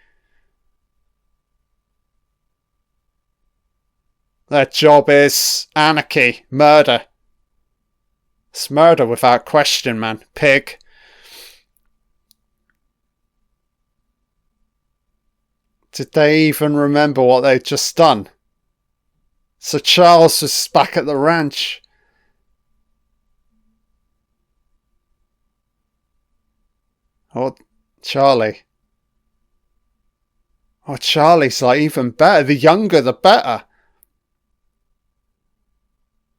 A: Their job is anarchy, murder. It's murder without question, man. Pig. Did they even remember what they'd just done? So Charles was back at the ranch. Oh, Charlie. Oh, Charlie's like even better. The younger, the better.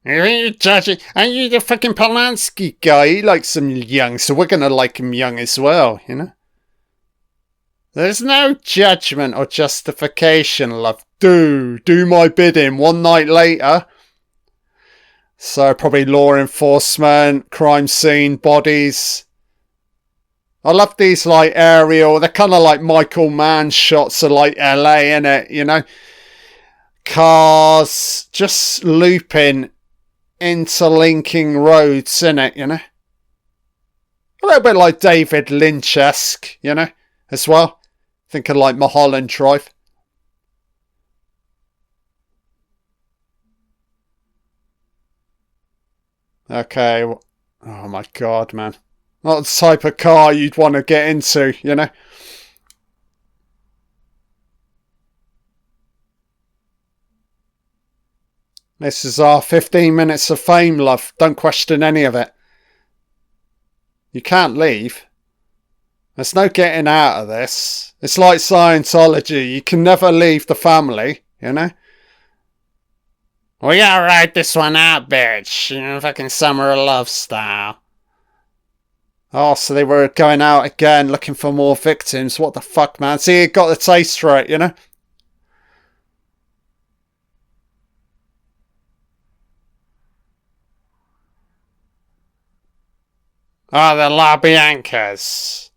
A: Are you judging? Are you the fucking Polanski guy? He likes him young, so we're going to like him young as well, you know? There's no judgment or justification, love. Do my bidding. One night later. So probably law enforcement, crime scene, bodies. I love these like aerial, they're kind of like Michael Mann shots of like LA, innit, you know? Cars just looping, interlinking roads, innit, you know? A little bit like David Lynch-esque, you know, as well. Thinking like Mulholland Drive. Okay. Oh my God, man. Not the type of car you'd want to get into, you know? This is our 15 minutes of fame, love. Don't question any of it. You can't leave. There's no getting out of this. It's like Scientology. You can never leave the family, you know? We gotta ride this one out, bitch. You know, fucking Summer of Love style. Oh, so they were going out again looking for more victims. What the fuck, man? See, it got the taste right, you know? Ah, the La Biancas.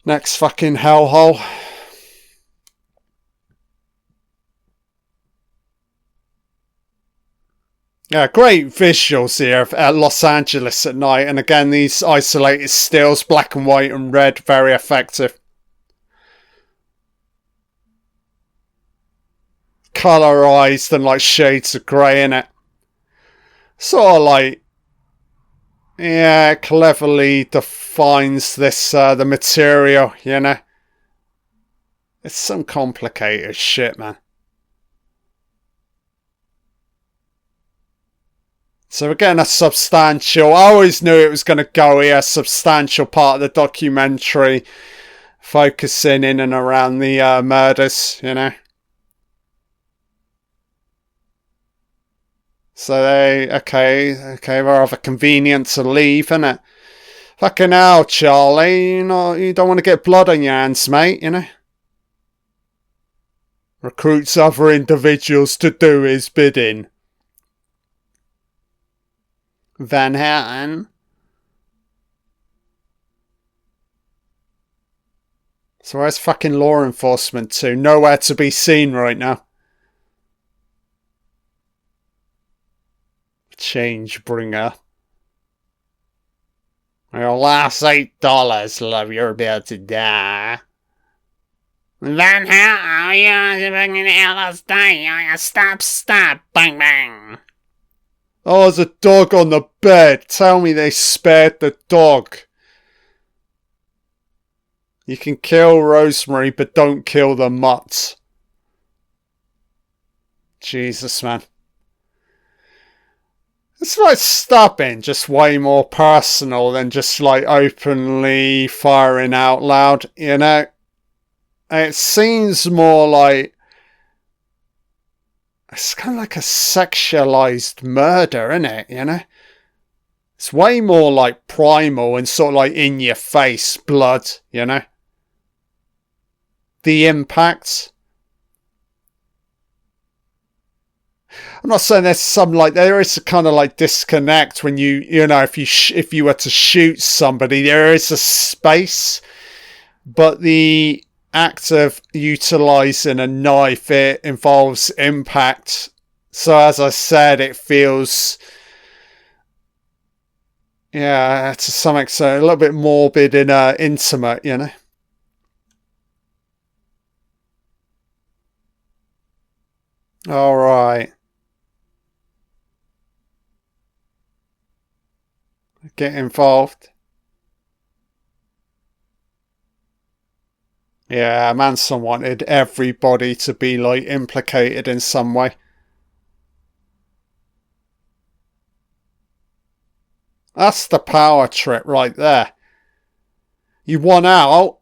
A: Next fucking hellhole. Yeah, great visuals here at Los Angeles at night. And again, these isolated stills, black and white and red, very effective. Colorized and like shades of grey in it. Sort of like, yeah, cleverly defines this, the material, you know. It's some complicated shit, man. So we're getting a substantial, I always knew it was going to go here, a substantial part of the documentary focusing in and around the murders, you know. So okay, rather convenient to leave, isn't it? Fucking hell, Charlie, you don't want to get blood on your hands, mate, you know. Recruits other individuals to do his bidding. Van Houten. So where's fucking law enforcement to? Nowhere to be seen right now. Change bringer. Your last $8, love, you're about to die. Van Houten, you're fucking LSD. Stop, bang, bang. Oh, there's a dog on the bed. Tell me they spared the dog. You can kill Rosemary, but don't kill the mutt. Jesus, man. It's like stabbing, just way more personal than just like openly firing out loud, you know? It seems more like, it's kind of like a sexualized murder, isn't it? You know? It's way more like primal and sort of like in your face blood, you know? The impact. I'm not saying there's some like, there is a kind of like disconnect when you know, if you were to shoot somebody, there is a space, but the act of utilizing a knife, it involves impact. So as I said, it feels, yeah, to some extent, a little bit morbid and intimate, you know. All right. Get involved. Yeah, Manson wanted everybody to be like implicated in some way. That's the power trip right there. You won out.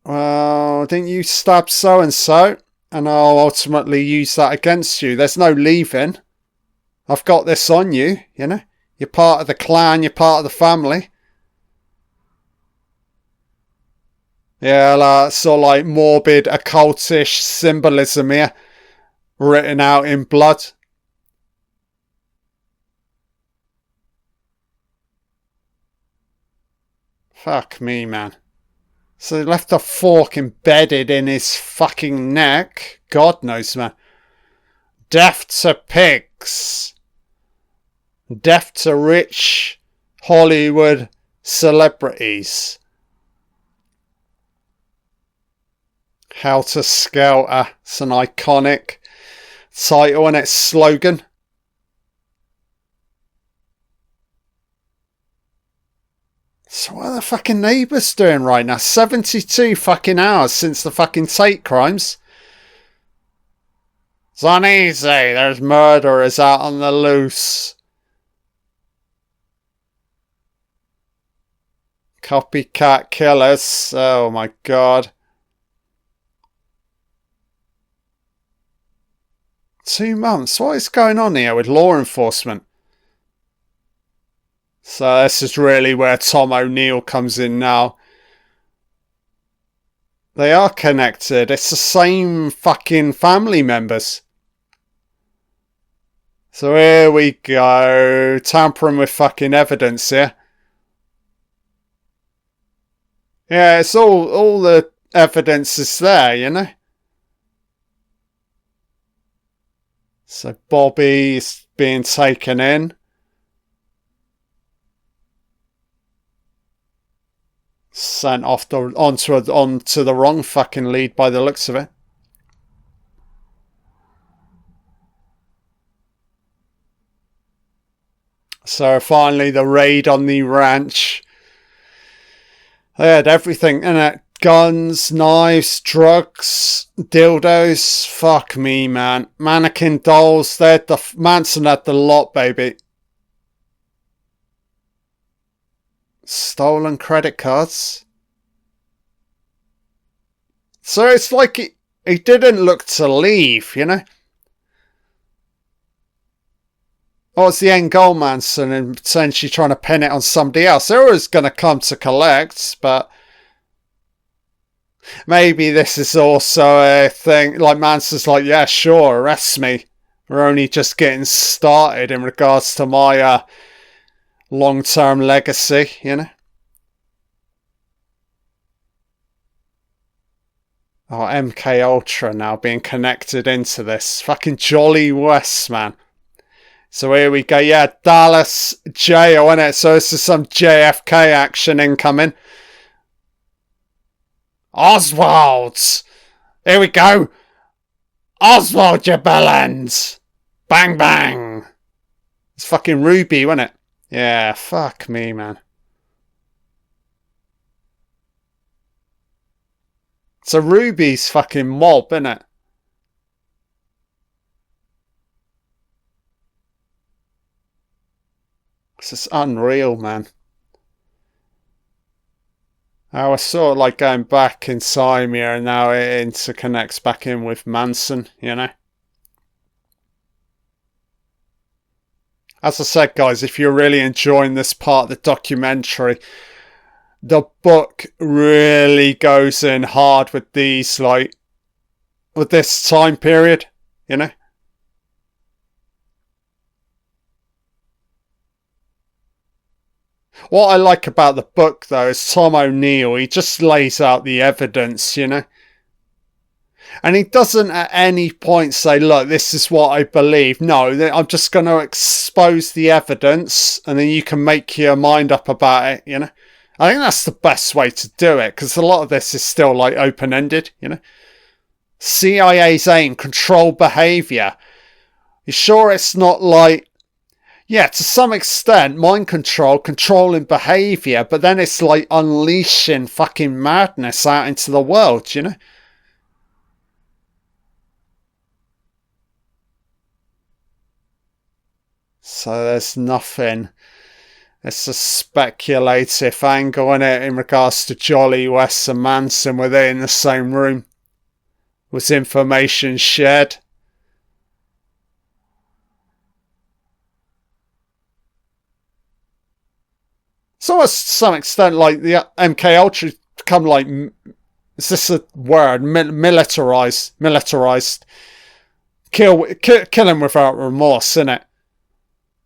A: Well, didn't you stab so and so? And I'll ultimately use that against you. There's no leaving. I've got this on you, you know. You're part of the clan, you're part of the family. Yeah, sort of like morbid, occultish symbolism here, written out in blood. Fuck me, man. So they left a fork embedded in his fucking neck. God knows, man. Death to pigs. Death to rich Hollywood celebrities. Helter Skelter. It's an iconic title and its slogan. So what are the fucking neighbours doing right now? 72 fucking hours since the fucking Tate crimes. It's uneasy. There's murderers out on the loose. Copycat killers. Oh my god. 2 months. What is going on here with law enforcement? So this is really where Tom O'Neill comes in now. They are connected. It's the same fucking family members. So here we go. Tampering with fucking evidence here. Yeah, it's all the evidence is there, you know? So Bobby's being taken in. Sent off onto the wrong fucking lead by the looks of it. So finally the raid on the ranch. They had everything in it. Guns, knives, drugs, dildos. Fuck me, man. Mannequin dolls. They had Manson had the lot, baby. Stolen credit cards. So it's like he didn't look to leave, you know? Or it's the end goal, Manson, and essentially trying to pin it on somebody else. They're always going to come to collect, but maybe this is also a thing. Like Manson's like, yeah, sure, arrest me. We're only just getting started in regards to my long-term legacy, you know? Oh, MK Ultra now being connected into this. Fucking Jolly West, man. So here we go. Yeah, Dallas jail, innit? So this is some JFK action incoming. Oswald! Here we go. Oswald, you bellends! Bang, bang! It's fucking Ruby, wasn't it? Yeah, fuck me, man. So Ruby's fucking mob, innit? This is unreal, man. I was sort of like going back in time here, and now it interconnects back in with Manson, you know? As I said, guys, if you're really enjoying this part of the documentary, the book really goes in hard with these, like, with this time period, you know? What I like about the book, though, is Tom O'Neill. He just lays out the evidence, you know? And he doesn't at any point say, look, this is what I believe. No, I'm just going to expose the evidence and then you can make your mind up about it, you know? I think that's the best way to do it, because a lot of this is still, like, open-ended, you know? CIA's aim, control behaviour. You sure it's not like... Yeah, to some extent, mind control, controlling behaviour, but then it's like unleashing fucking madness out into the world, you know? So there's nothing. It's a speculative angle in it in regards to Jolly West and Manson. Were they in the same room? Was information shared? So to some extent, like the MK Ultra become like, is this a word? Militarized. Killing without remorse, innit?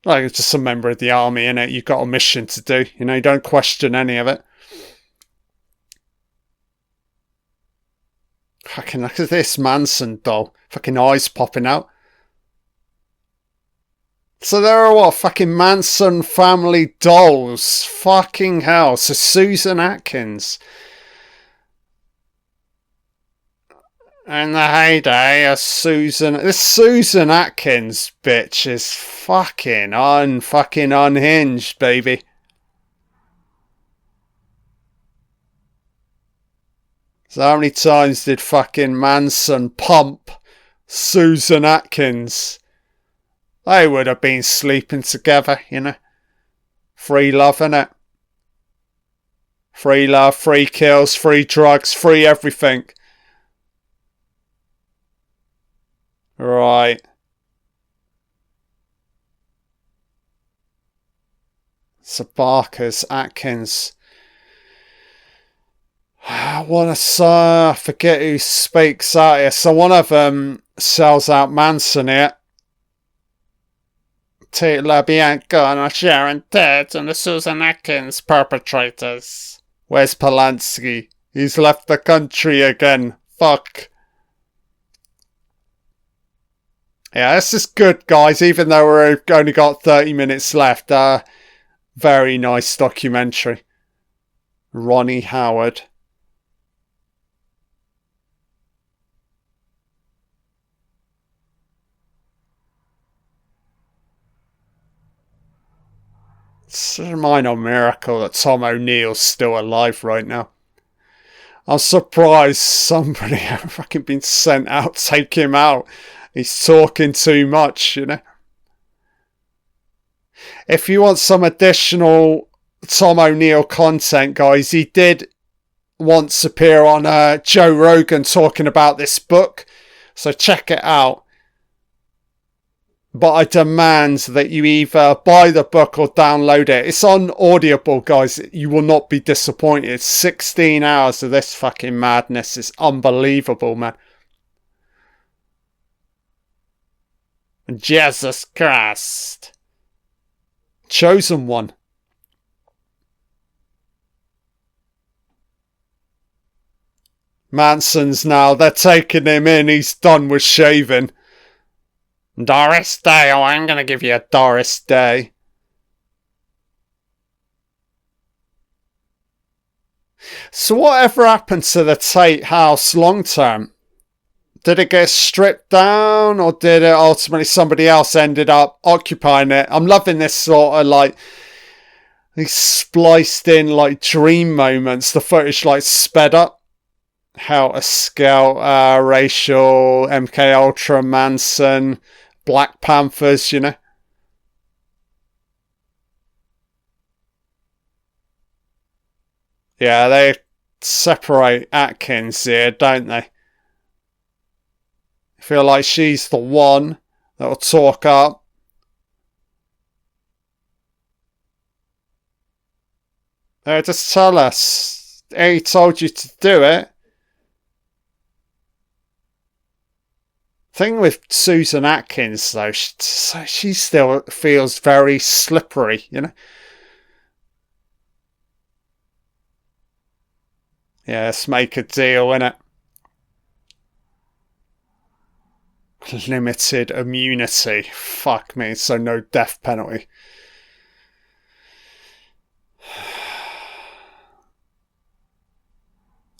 A: Like it's just a member of the army, innit? You've got a mission to do, you know, you don't question any of it. Fucking look at this Manson doll. Fucking eyes popping out. So there are what? Fucking Manson family dolls. Fucking hell. So Susan Atkins. And the heyday of Susan. This Susan Atkins bitch is fucking unhinged, baby. So how many times did fucking Manson pump Susan Atkins? They would have been sleeping together, you know. Free love, innit? Free love, free kills, free drugs, free everything. Right. Sabarkers, Atkins. I forget who speaks out here. So one of them sells out Manson here. Taylor Bianca and Sharon Tate and the Susan Atkins perpetrators. Where's Polanski? He's left the country again. Fuck. Yeah, this is good, guys, even though we've only got 30 minutes left. Very nice documentary. Ronnie Howard. It's a minor miracle that Tom O'Neill's still alive right now. I'm surprised somebody had fucking been sent out to take him out. He's talking too much, you know. If you want some additional Tom O'Neill content, guys, he did once appear on Joe Rogan talking about this book. So check it out. But I demand that you either buy the book or download it. It's on Audible, guys. You will not be disappointed. 16 hours of this fucking madness is unbelievable, man. Jesus Christ. Chosen one. Manson's now. They're taking him in. He's done with shaving. Doris Day. Oh, I'm going to give you a Doris Day. So whatever happened to the Tate house long term? Did it get stripped down, or did it ultimately somebody else ended up occupying it? I'm loving this sort of like these spliced in like dream moments. The footage like sped up. How a Scout, racial, MK Ultra, Manson, Black Panthers, you know. Yeah, they separate Atkins here, don't they? I feel like she's the one that'll talk up. Just tell us. He told you to do it. Thing with Susan Atkins, though, she still feels very slippery, you know? Yeah, let's make a deal, innit? Limited immunity. Fuck me, so no death penalty.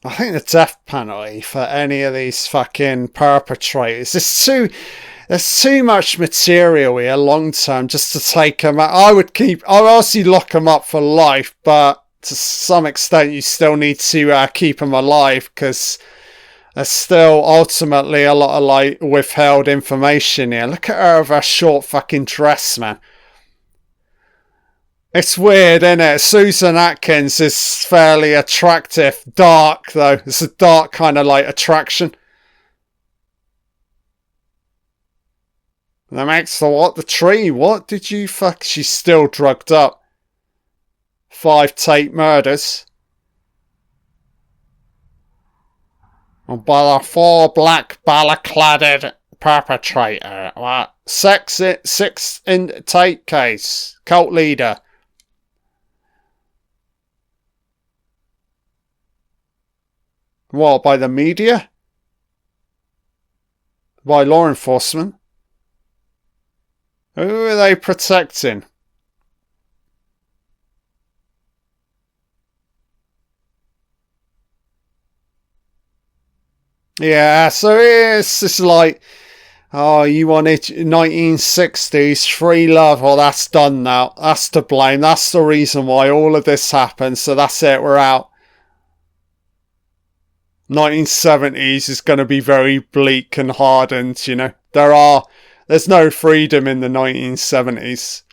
A: I think the death penalty for any of these fucking perpetrators there's too much material here long term just to take them out. I'll obviously lock them up for life, but to some extent you still need to keep them alive because there's still ultimately a lot of like withheld information here. Look at her with her short fucking dress, man. It's weird, isn't it? Susan Atkins is fairly attractive. Dark, though. It's a dark kind of like attraction. That makes the what? The tree? What did you fuck? She's still drugged up. 5 Tate murders. And by the 4 black balacladed perpetrator. What? 6 in Tate case. Cult leader. What, by the media? By law enforcement? Who are they protecting? Yeah, so it's just like, oh, you wanted 1960s free love. Well, that's done now. That's to blame. That's the reason why all of this happened. So that's it. We're out. 1970s is going to be very bleak and hardened, you know. There's no freedom in the 1970s.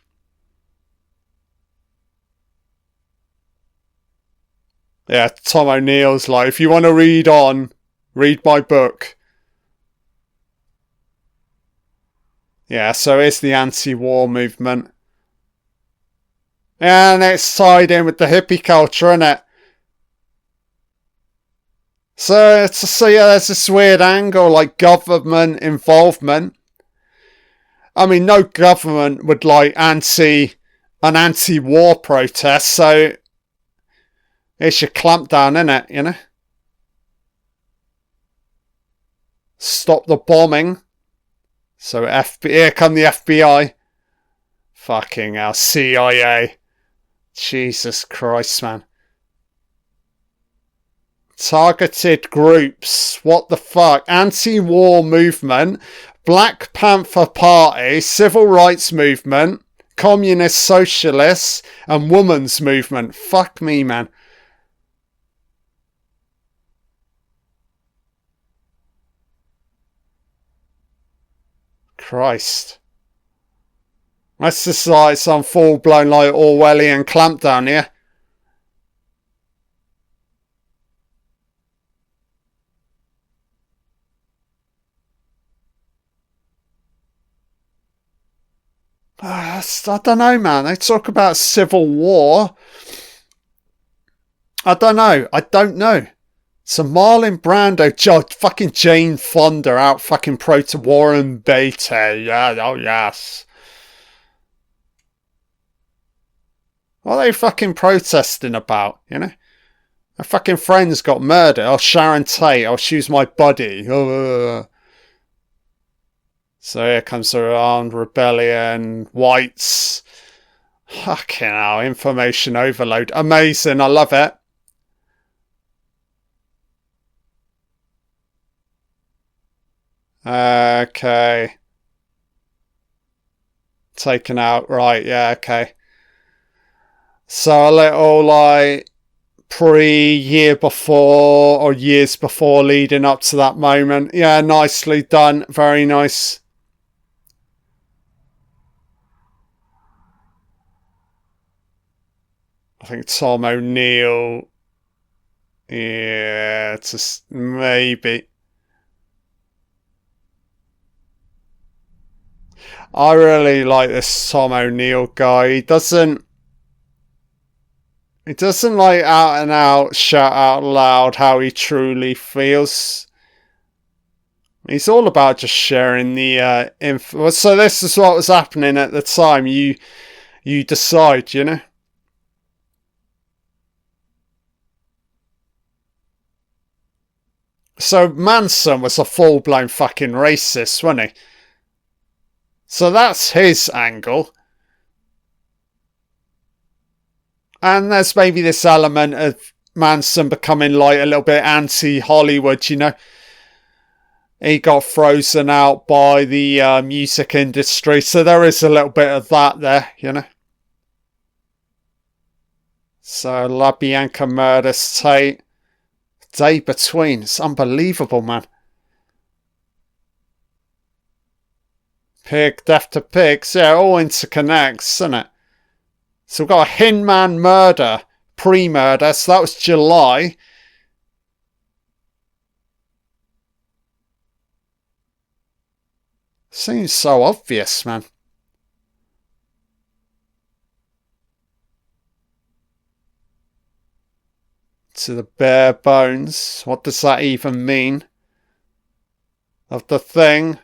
A: Yeah, Tom O'Neill's like, if you want to read on, read my book. Yeah, so it's the anti-war movement. And it's tied in with the hippie culture, isn't it? So yeah, there's this weird angle, like government involvement. I mean, no government would like an anti-war protest, so it's your clampdown, innit, you know? Stop the bombing. So here come the FBI. Fucking hell, CIA. Jesus Christ, man. Targeted groups. What the fuck? Anti-war movement. Black Panther Party. Civil rights movement. Communist socialists. And women's movement. Fuck me, man. Christ. That's just like some full-blown like Orwellian clampdown here. I don't know, man. They talk about civil war. I don't know. So Marlon Brando, fucking Jane Fonda out fucking to Warren Beatty. Yeah, oh yes. What are they fucking protesting about, you know? My fucking friends got murdered. Oh, Sharon Tate. Oh, she was my buddy. So here comes the armed rebellion. Whites. Fucking hell. Information overload. Amazing. I love it. Okay. Taken out. Right. Yeah. Okay. So a little like year before or years before leading up to that moment. Yeah, nicely done. Very nice. I think Tom O'Neill. Yeah, just maybe. I really like this Tom O'Neill guy. He doesn't like out and out shout out loud how he truly feels. He's all about just sharing the info. So this is what was happening at the time. You decide, you know. So Manson was a full-blown fucking racist, wasn't he? So that's his angle. And there's maybe this element of Manson becoming like a little bit anti-Hollywood, you know. He got frozen out by the music industry, so there is a little bit of that there, you know. So LaBianca murders Tate. Day between. It's unbelievable, man. Pig, death to pigs. Yeah, it all interconnects, isn't it? So we've got a Hinman murder, pre-murder, so that was July. Seems so obvious, man. To the bare bones. What does that even mean? Of the thing.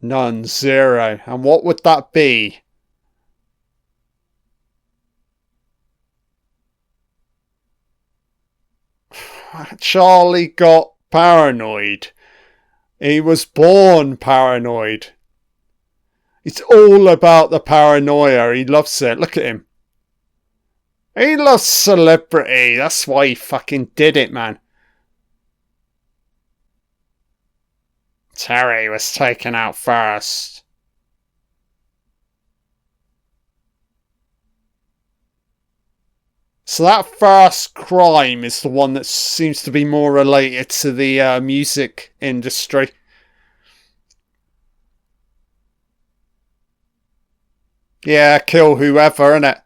A: None, zero. And what would that be? Charlie got paranoid. He was born paranoid. It's all about the paranoia. He loves it. Look at him. He loves celebrity. That's why he fucking did it, man. Terry was taken out first. So that first crime is the one that seems to be more related to the music industry. Yeah, kill whoever, innit?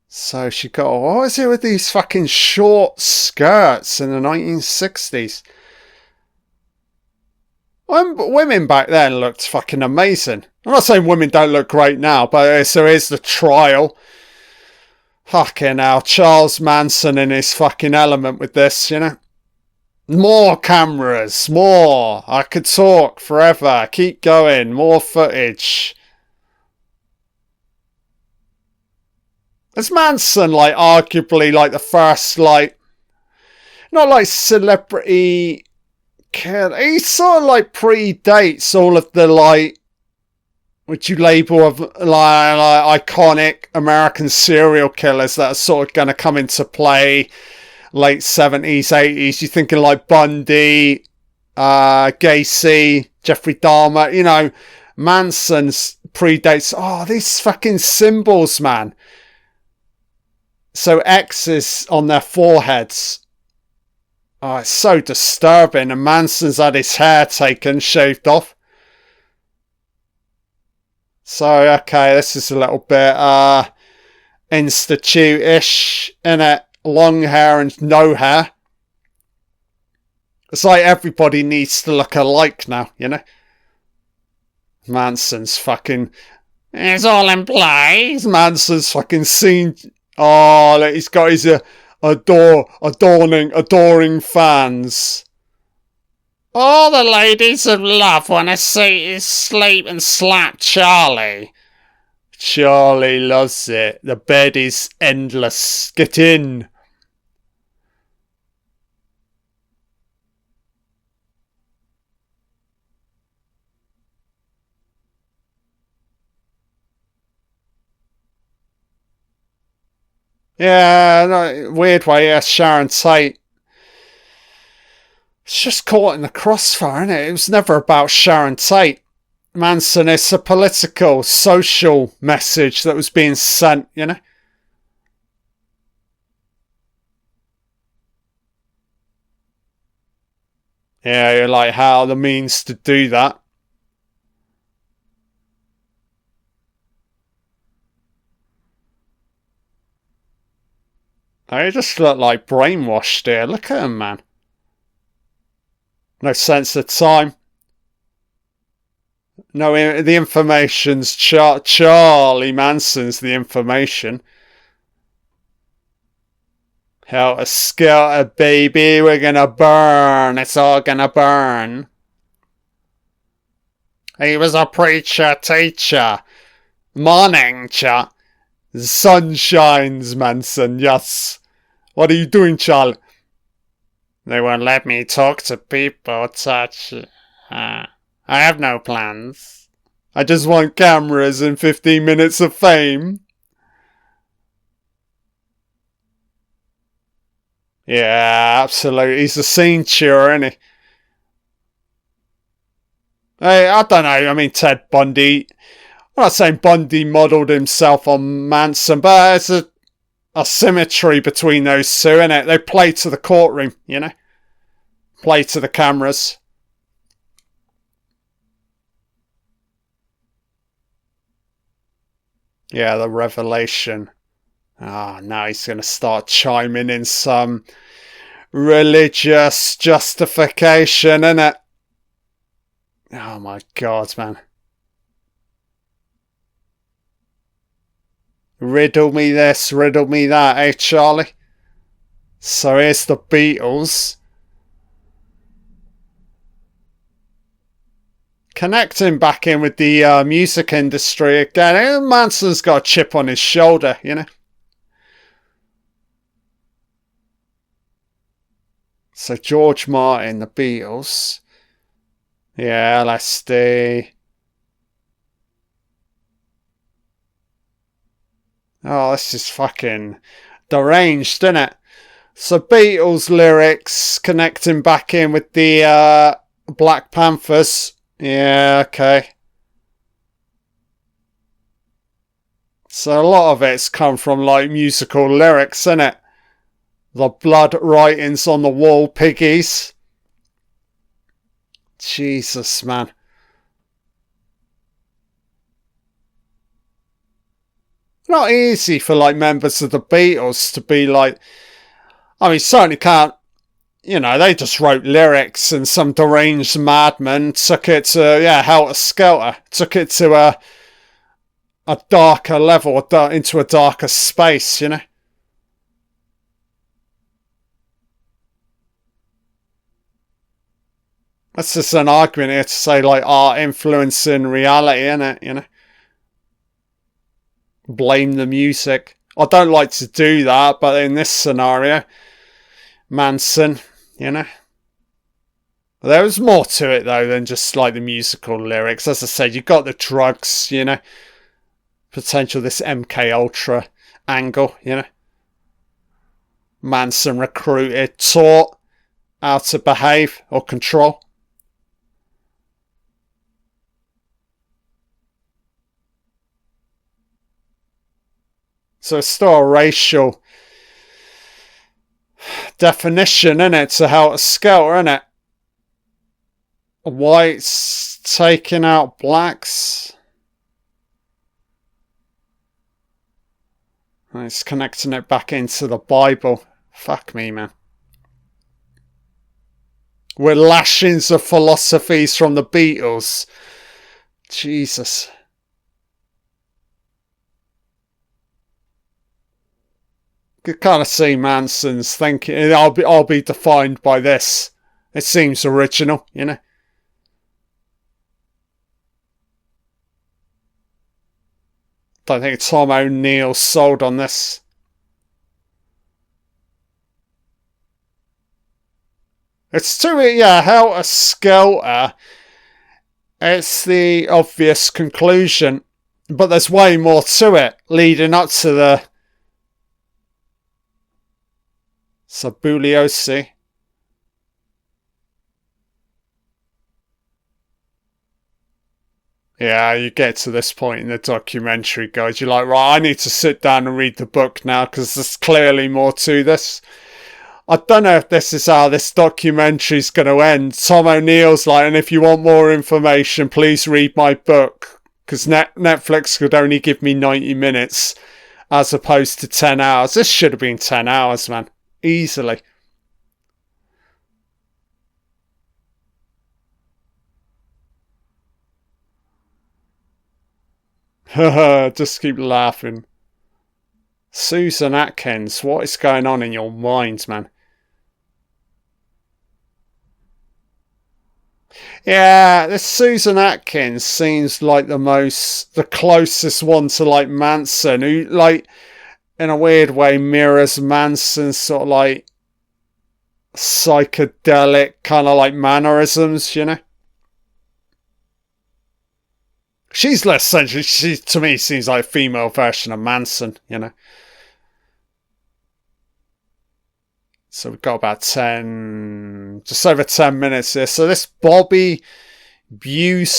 A: So she got, what was it with these fucking short skirts in the 1960s? Women back then looked fucking amazing. I'm not saying women don't look great now, but so here's the trial. Fucking hell, Charles Manson in his fucking element with this, you know? More cameras, more. I could talk forever. Keep going, more footage. Is Manson like arguably like the first like not like celebrity killer? He sort of like predates all of the like which you label of like iconic American serial killers that are sort of going to come into play late 70s, 80s. You're thinking like Bundy, Gacy, Jeffrey Dahmer. You know, Manson's predates. Oh, these fucking symbols, man. So X's on their foreheads. Oh, it's so disturbing. And Manson's had his hair taken, shaved off. So, okay, this is a little bit institute-ish, innit? Long hair and no hair. It's like everybody needs to look alike now, you know? Manson's fucking... It's all in play. Manson's fucking seen... Oh, look, he's got his adoring fans. All the ladies of love want to see his sleep and slap Charlie. Charlie loves it. The bed is endless. Get in. Yeah, no, weird way, yeah, Sharon Tate. It's just caught in the crossfire, isn't it? It was never about Sharon Tate. Manson, it's a political, social message that was being sent, you know? Yeah, you're like, how the means to do that. They just look like brainwashed here. Look at them, man. No sense of time. No, the information's Charlie Manson's the information. Helter skelter, baby. We're gonna burn. It's all gonna burn. He was a preacher teacher. Morning, cha. The sun shines, Manson, yes. What are you doing, Charlie? They won't let me talk to people, touch. I have no plans. I just want cameras and 15 minutes of fame. Yeah, absolutely. He's a scene cheerer, isn't he? Hey, I don't know. I mean, Ted Bundy. I'm not saying Bundy modelled himself on Manson, but there's a symmetry between those two, innit? They play to the courtroom, you know? Play to the cameras. Yeah, the revelation. Ah, now he's going to start chiming in some religious justification, innit? Oh my god, man. Riddle me this, riddle me that, eh, Charlie? So here's the Beatles. Connecting back in with the music industry again. Manson's got a chip on his shoulder, you know? So George Martin, the Beatles. Yeah, LSD. Oh, this is fucking deranged, isn't it? So Beatles lyrics connecting back in with the Black Panthers. Yeah, okay. So a lot of it's come from like musical lyrics, isn't it? The blood writings on the wall, piggies. Jesus, man. Not easy for like members of the Beatles to be like, I mean, certainly can't, you know, they just wrote lyrics and some deranged madman took it to, yeah, helter skelter, took it to a darker level, into a darker space, you know. That's just an argument here to say like art influencing reality, innit, you know. Blame the music. I don't like to do that, but in this scenario, Manson, you know. There was more to it though than just like the musical lyrics. As I said, you got the drugs, you know. Potential this MK Ultra angle, you know. Manson recruited, taught how to behave or control. So it's still a racial definition, innit, to helter skelter, innit? Whites taking out blacks. And it's connecting it back into the Bible. Fuck me, man. We're lashings of philosophies from the Beatles. Jesus. You kind of see Manson's thinking, I'll be defined by this. It seems original, you know. Don't think Tom O'Neill's sold on this. It's too, yeah, helter skelter. It's the obvious conclusion, but there's way more to it leading up to the Sabuliosi. Yeah, you get to this point in the documentary, guys. You're like, right, I need to sit down and read the book now because there's clearly more to this. I don't know if this is how this documentary's going to end. Tom O'Neill's like, and if you want more information, please read my book. Because Netflix could only give me 90 minutes as opposed to 10 hours. This should have been 10 hours, man. Easily. Just keep laughing. Susan Atkins, what is going on in your mind, man? Yeah, this Susan Atkins seems like the closest one to like Manson, who like, in a weird way, mirrors Manson's sort of like psychedelic kind of like mannerisms, you know? She's less central. She, to me, seems like a female version of Manson, you know? So we've got about 10, just over 10 minutes here. So this Bobby Busolel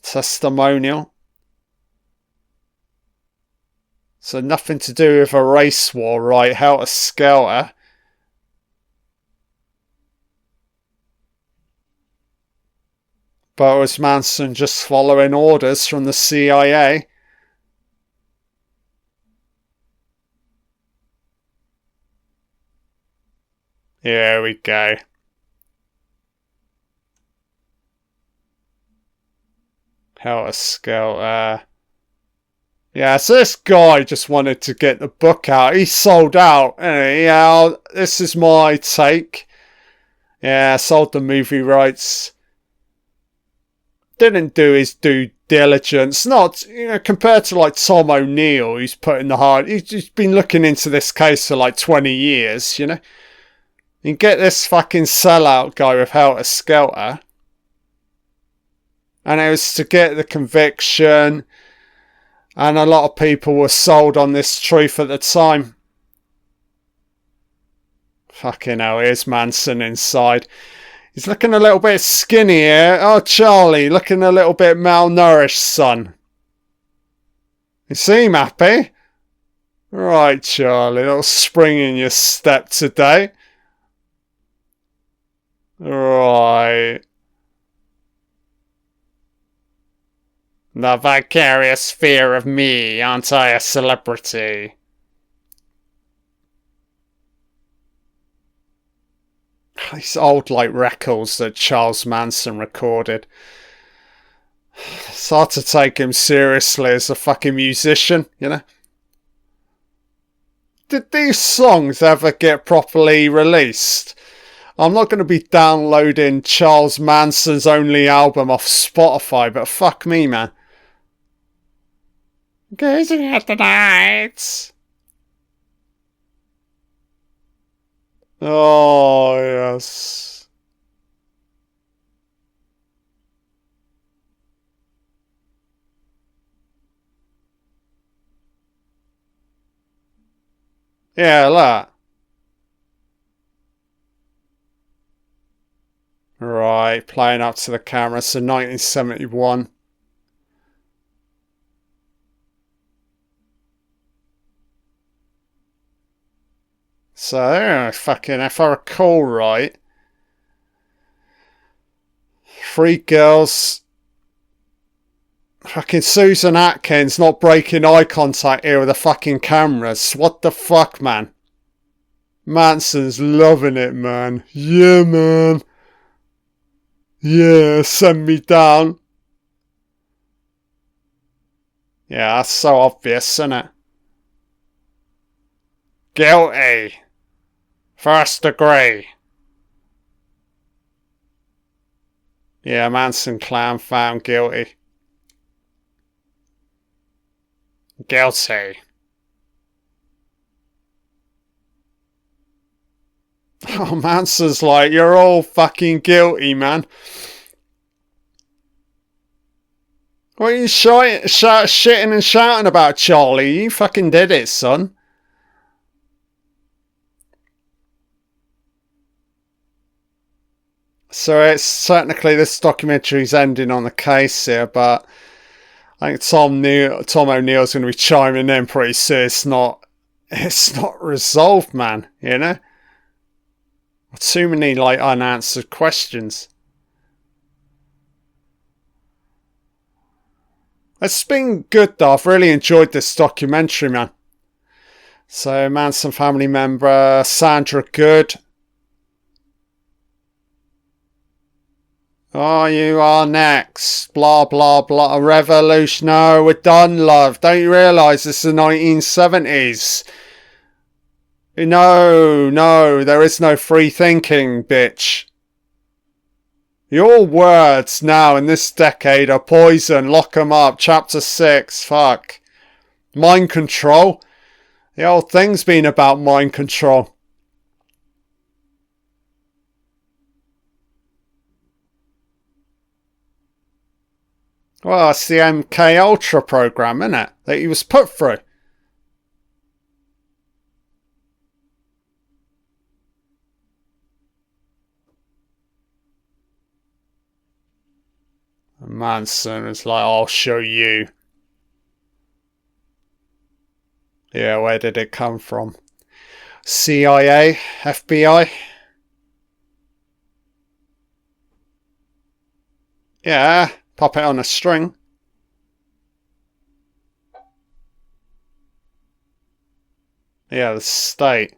A: testimonial. So nothing to do with a race war, right? Helter skelter. But was Manson just following orders from the CIA? Here we go. Helter skelter. Yeah, so this guy just wanted to get the book out. He sold out. Yeah, this is my take. Yeah, sold the movie rights. Didn't do his due diligence. Not, you know, compared to like Tom O'Neill, who's put in the hard. He's been looking into this case for like 20 years, you know. You get this fucking sellout guy with Helter Skelter. And it was to get the conviction. And a lot of people were sold on this truth at the time. Fucking hell, here's Manson inside. He's looking a little bit skinny here. Oh, Charlie, looking a little bit malnourished, son. You seem happy. Right, Charlie, little spring in your step today. Right. The vicarious fear of me, aren't I a celebrity? These old, like, records that Charles Manson recorded. It's hard to take him seriously as a fucking musician, you know? Did these songs ever get properly released? I'm not going to be downloading Charles Manson's only album off Spotify, but fuck me, man. Gazing at the night. Oh, yes. Yeah, that. Right, playing up to the camera. So 1971. So, fucking, if I recall right, three girls. Fucking Susan Atkins not breaking eye contact here with the fucking cameras. What the fuck, man? Manson's loving it, man. Yeah, man. Yeah, send me down. Yeah, that's so obvious, isn't it? Guilty. First degree. Yeah, Manson clown found guilty. Guilty. Oh, Manson's like, you're all fucking guilty, man. What are you shitting and shouting about, Charlie? You fucking did it, son. So it's technically this documentary's ending on the case here, but I think Tom O'Neill's going to be chiming in pretty soon. It's not resolved, man. You know, too many like unanswered questions. It's been good though. I've really enjoyed this documentary, man. So Manson family member Sandra Good. Oh, you are next. Blah, blah, blah. A revolution. No, we're done, love. Don't you realise this is the 1970s? No, there is no free thinking, bitch. Your words now in this decade are poison. Lock 'em up. Chapter 6. Fuck. Mind control. The whole thing's been about mind control. Well, it's the MK Ultra program, isn't it? That he was put through. And Manson is like, I'll show you. Yeah, where did it come from? CIA? FBI? Yeah, pop it on a string. Yeah, the state.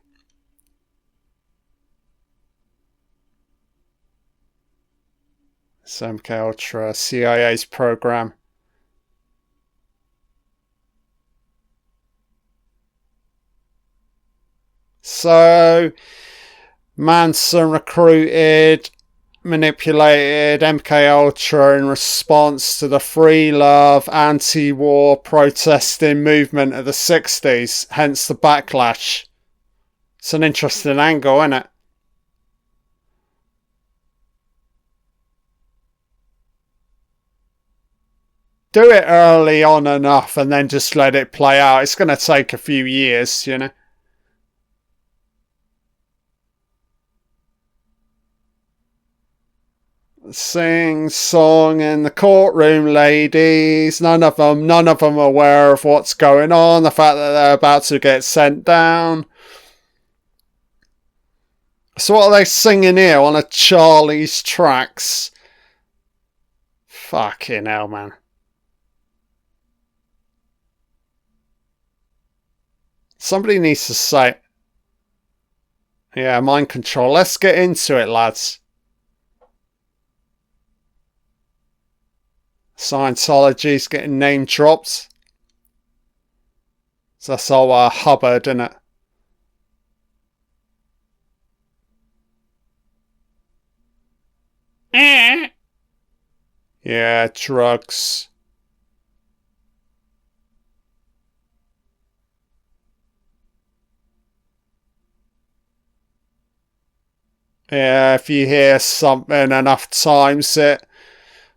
A: It's MK Ultra, CIA's program. So, Manson recruited, manipulated MK Ultra in response to the free love, anti-war protesting movement of the 60s, hence the backlash. It's an interesting angle, isn't it? Do it early on enough and then just let it play out. It's going to take a few years, you know. Sing song in the courtroom, ladies. None of them aware of what's going on. The fact that they're about to get sent down. So what are they singing here on a Charlie's Tracks? Fucking hell, man. Somebody needs to say... Yeah, mind control. Let's get into it, lads. Scientology's getting name dropped. So that's all Hubbard, isn't it? Yeah, drugs. Yeah, if you hear something enough times, it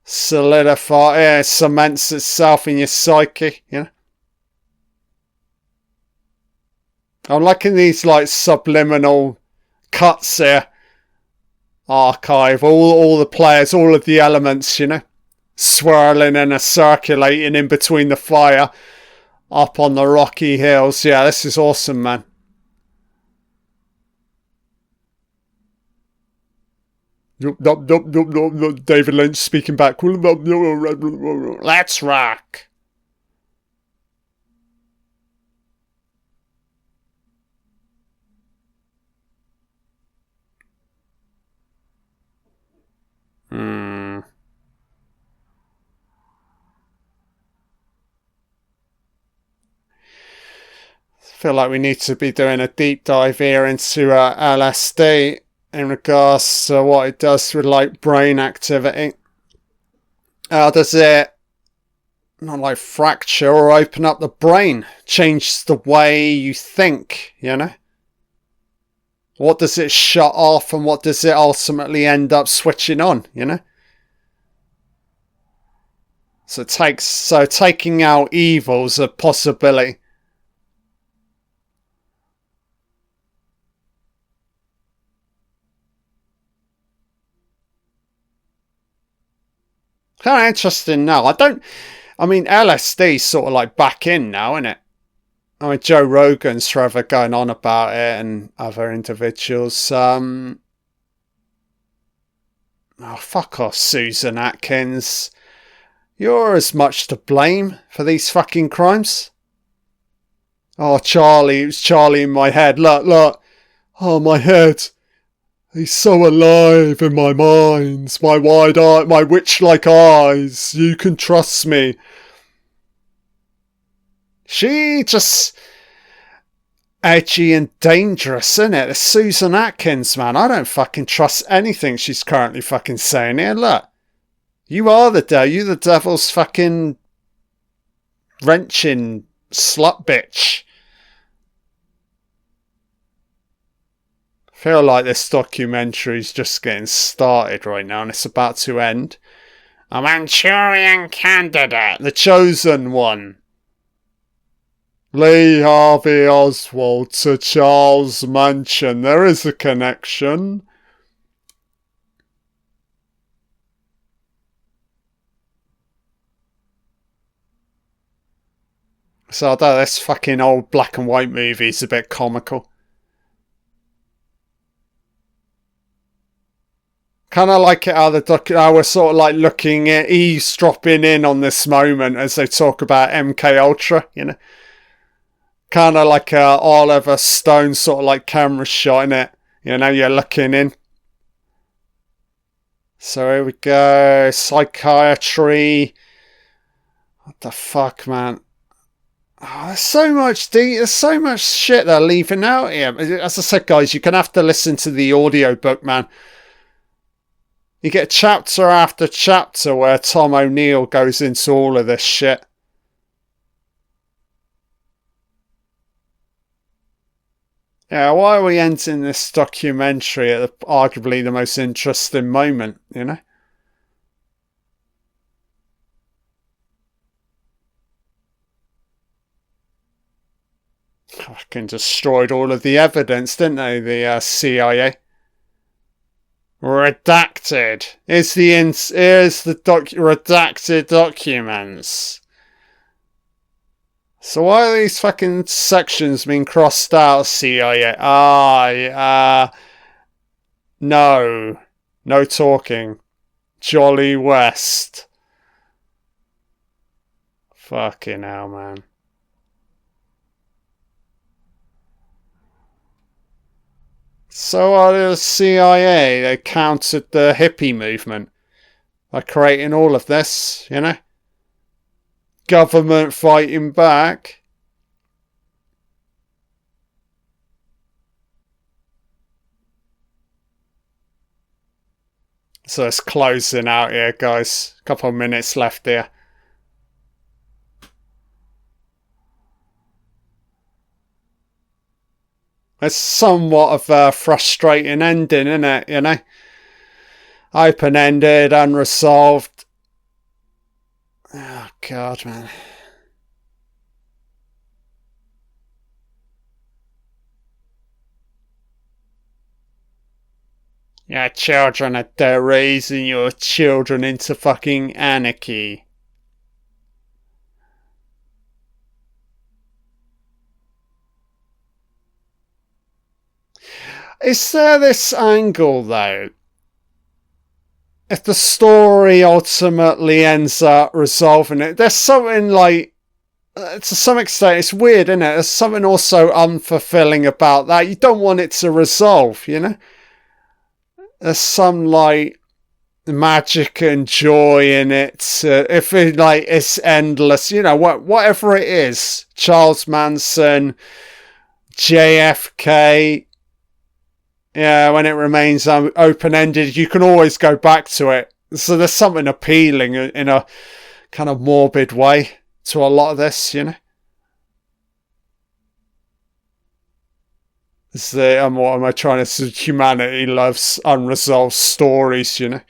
A: solidifies, it cements itself in your psyche, you know? I'm liking these, like, subliminal cuts here. Archive, all the players, all of the elements, you know? Swirling and circulating in between the fire up on the rocky hills. Yeah, this is awesome, man. David Lynch speaking back. Let's rock. I feel like we need to be doing a deep dive here into LSD in regards to what it does with, like, brain activity. How does it not, like, fracture or open up the brain? Change the way you think, you know? What does it shut off and what does it ultimately end up switching on, you know? So taking out evil's a possibility. Kind of interesting now. I mean, LSD's sort of like back in now, isn't it? I mean, Joe Rogan's forever going on about it and other individuals. Oh, fuck off, Susan Atkins. You're as much to blame for these fucking crimes. Oh, Charlie, it was Charlie in my head. Look. Oh, my head. He's so alive in my mind. My wide eye, my witch-like eyes. You can trust me. She just... edgy and dangerous, isn't it? It's Susan Atkins, man. I don't fucking trust anything she's currently fucking saying here. Look. You are the devil. You the devil's fucking wrenching slut bitch. I feel like this documentary's just getting started right now and it's about to end. A Manchurian Candidate. The Chosen One. Lee Harvey Oswald to Charles Manson. There is a connection. So I don't know, this fucking old black and white movie is a bit comical. Kind of like it how how we're sort of like looking at eavesdropping in on this moment as they talk about MK Ultra, you know. Kind of like a Oliver Stone sort of like camera shot in it. You know, you're looking in. So here we go. Psychiatry. What the fuck, man? Oh, there's so much shit they're leaving out here. As I said, guys, you're going to have to listen to the audiobook, man. You get chapter after chapter where Tom O'Neill goes into all of this shit. Yeah, why are we ending this documentary at arguably the most interesting moment, you know? Fucking destroyed all of the evidence, didn't they, the CIA? Redacted. Here's the redacted documents. So why are these fucking sections being crossed out, CIA? No. No talking. Jolly West. Fucking hell, man. So are the CIA. They countered the hippie movement by creating all of this, you know? Government fighting back. So it's closing out here, guys. A couple of minutes left here. It's somewhat of a frustrating ending, isn't it? You know? Open-ended, unresolved. Oh, God, man. Your children are there raising your children into fucking anarchy. Is there this angle, though? If the story ultimately ends up resolving it, there's something like, to some extent, it's weird, isn't it? There's something also unfulfilling about that. You don't want it to resolve, you know? There's some, like, magic and joy in it. If it, like, it's endless, you know, whatever it is. Charles Manson, JFK. Yeah, when it remains open-ended, you can always go back to it. So there's something appealing in a kind of morbid way to a lot of this, you know? What am I trying to say? Humanity loves unresolved stories, you know?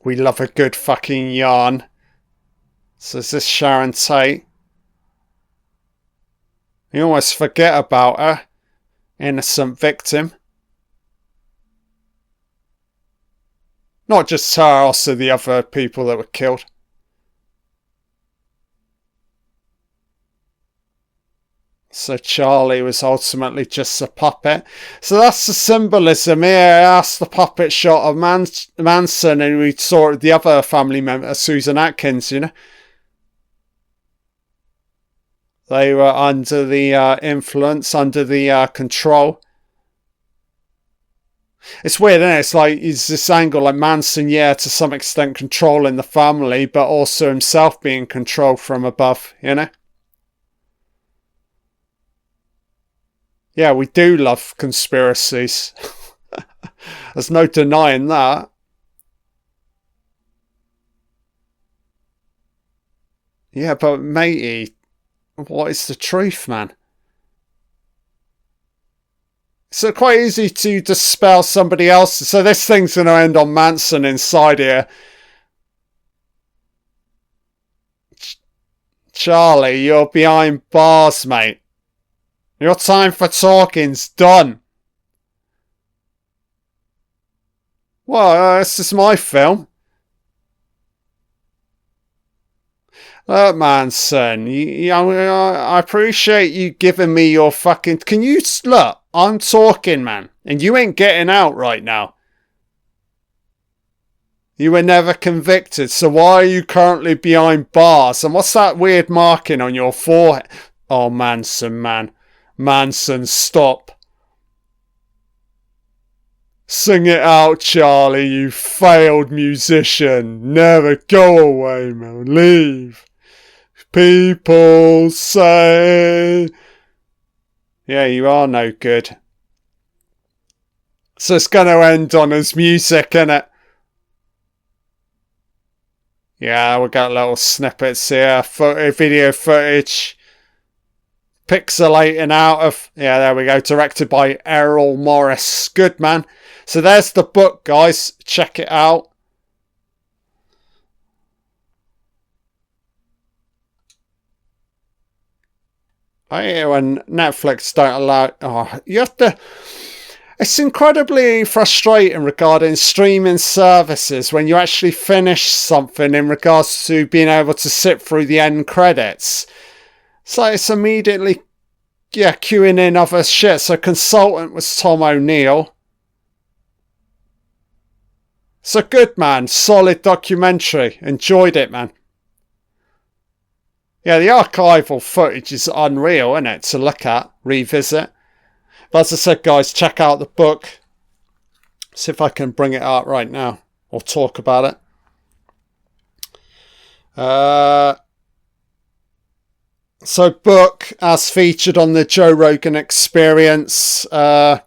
A: We love a good fucking yarn. So is this Sharon Tate? You almost forget about her. Innocent victim. Not just her, also the other people that were killed. So Charlie was ultimately just a puppet. So that's the symbolism here. That's the puppet shot of Manson, and we saw the other family member, Susan Atkins, you know. They were under the influence, under the control. It's weird, isn't it? It's like, it's this angle, like Manson, yeah, to some extent controlling the family, but also himself being controlled from above, you know? Yeah, we do love conspiracies. There's no denying that. Yeah, but matey, what is the truth, man? So quite easy to dispel somebody else. So this thing's going to end on Manson inside here. Charlie, you're behind bars, mate. Your time for talking's done. Well, this is my film. Look, Manson, I appreciate you giving me your fucking... Can you... Look, I'm talking, man. And you ain't getting out right now. You were never convicted, so why are you currently behind bars? And what's that weird marking on your forehead? Oh, Manson, man. Manson, stop. Sing it out, Charlie, you failed musician. Never go away, man. Leave. People say... Yeah, you are no good. So it's going to end on his music, innit? Yeah, we got little snippets here. Video footage. Pixelating out of... Yeah, there we go. Directed by Errol Morris. Good, man. So there's the book, guys. Check it out. I hear when Netflix don't allow... Oh, you have to... It's incredibly frustrating regarding streaming services when you actually finish something in regards to being able to sit through the end credits. So it's immediately... queuing in other shit. So consultant was Tom O'Neill. So good, man. Solid documentary. Enjoyed it, man. Yeah, the archival footage is unreal, isn't it? To look at, revisit. But as I said, guys, check out the book. See if I can bring it out right now or talk about it. So book as featured on the Joe Rogan Experience. So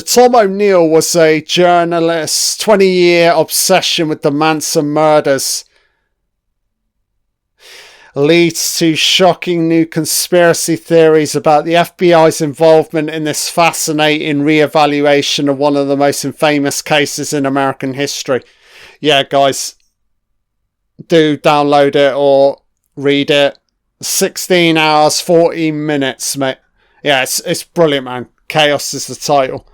A: Tom O'Neill was a journalist, 20-year obsession with the Manson murders leads to shocking new conspiracy theories about the FBI's involvement in this fascinating re-evaluation of one of the most infamous cases in American history. Yeah, guys, do download it or read it. 16 hours, 14 minutes, mate. Yeah, it's brilliant, man. Chaos is the title.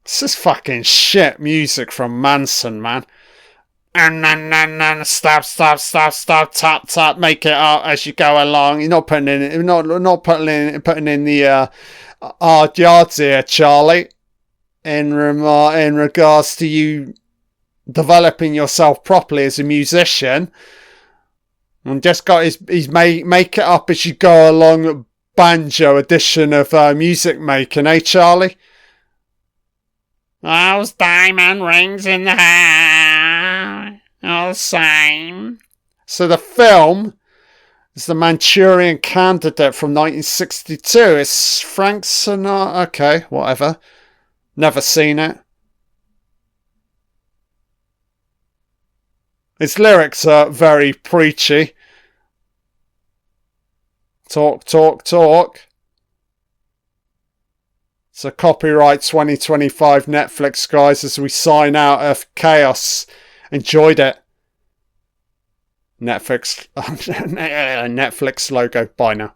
A: This is fucking shit music from Manson, man. And stop, tap, make it up as you go along. You're not putting in, not putting in the hard yards here, Charlie. In regards to you developing yourself properly as a musician, and just got his make it up as you go along banjo edition of music making, eh, Charlie? Those diamond rings in the hair, all the same. So the film is The Manchurian Candidate from 1962. It's Frank Sinatra. Okay, whatever. Never seen it. Its lyrics are very preachy. Talk. So copyright 2025 Netflix, guys, as we sign out of Chaos. Enjoyed it. Netflix logo. Bye now.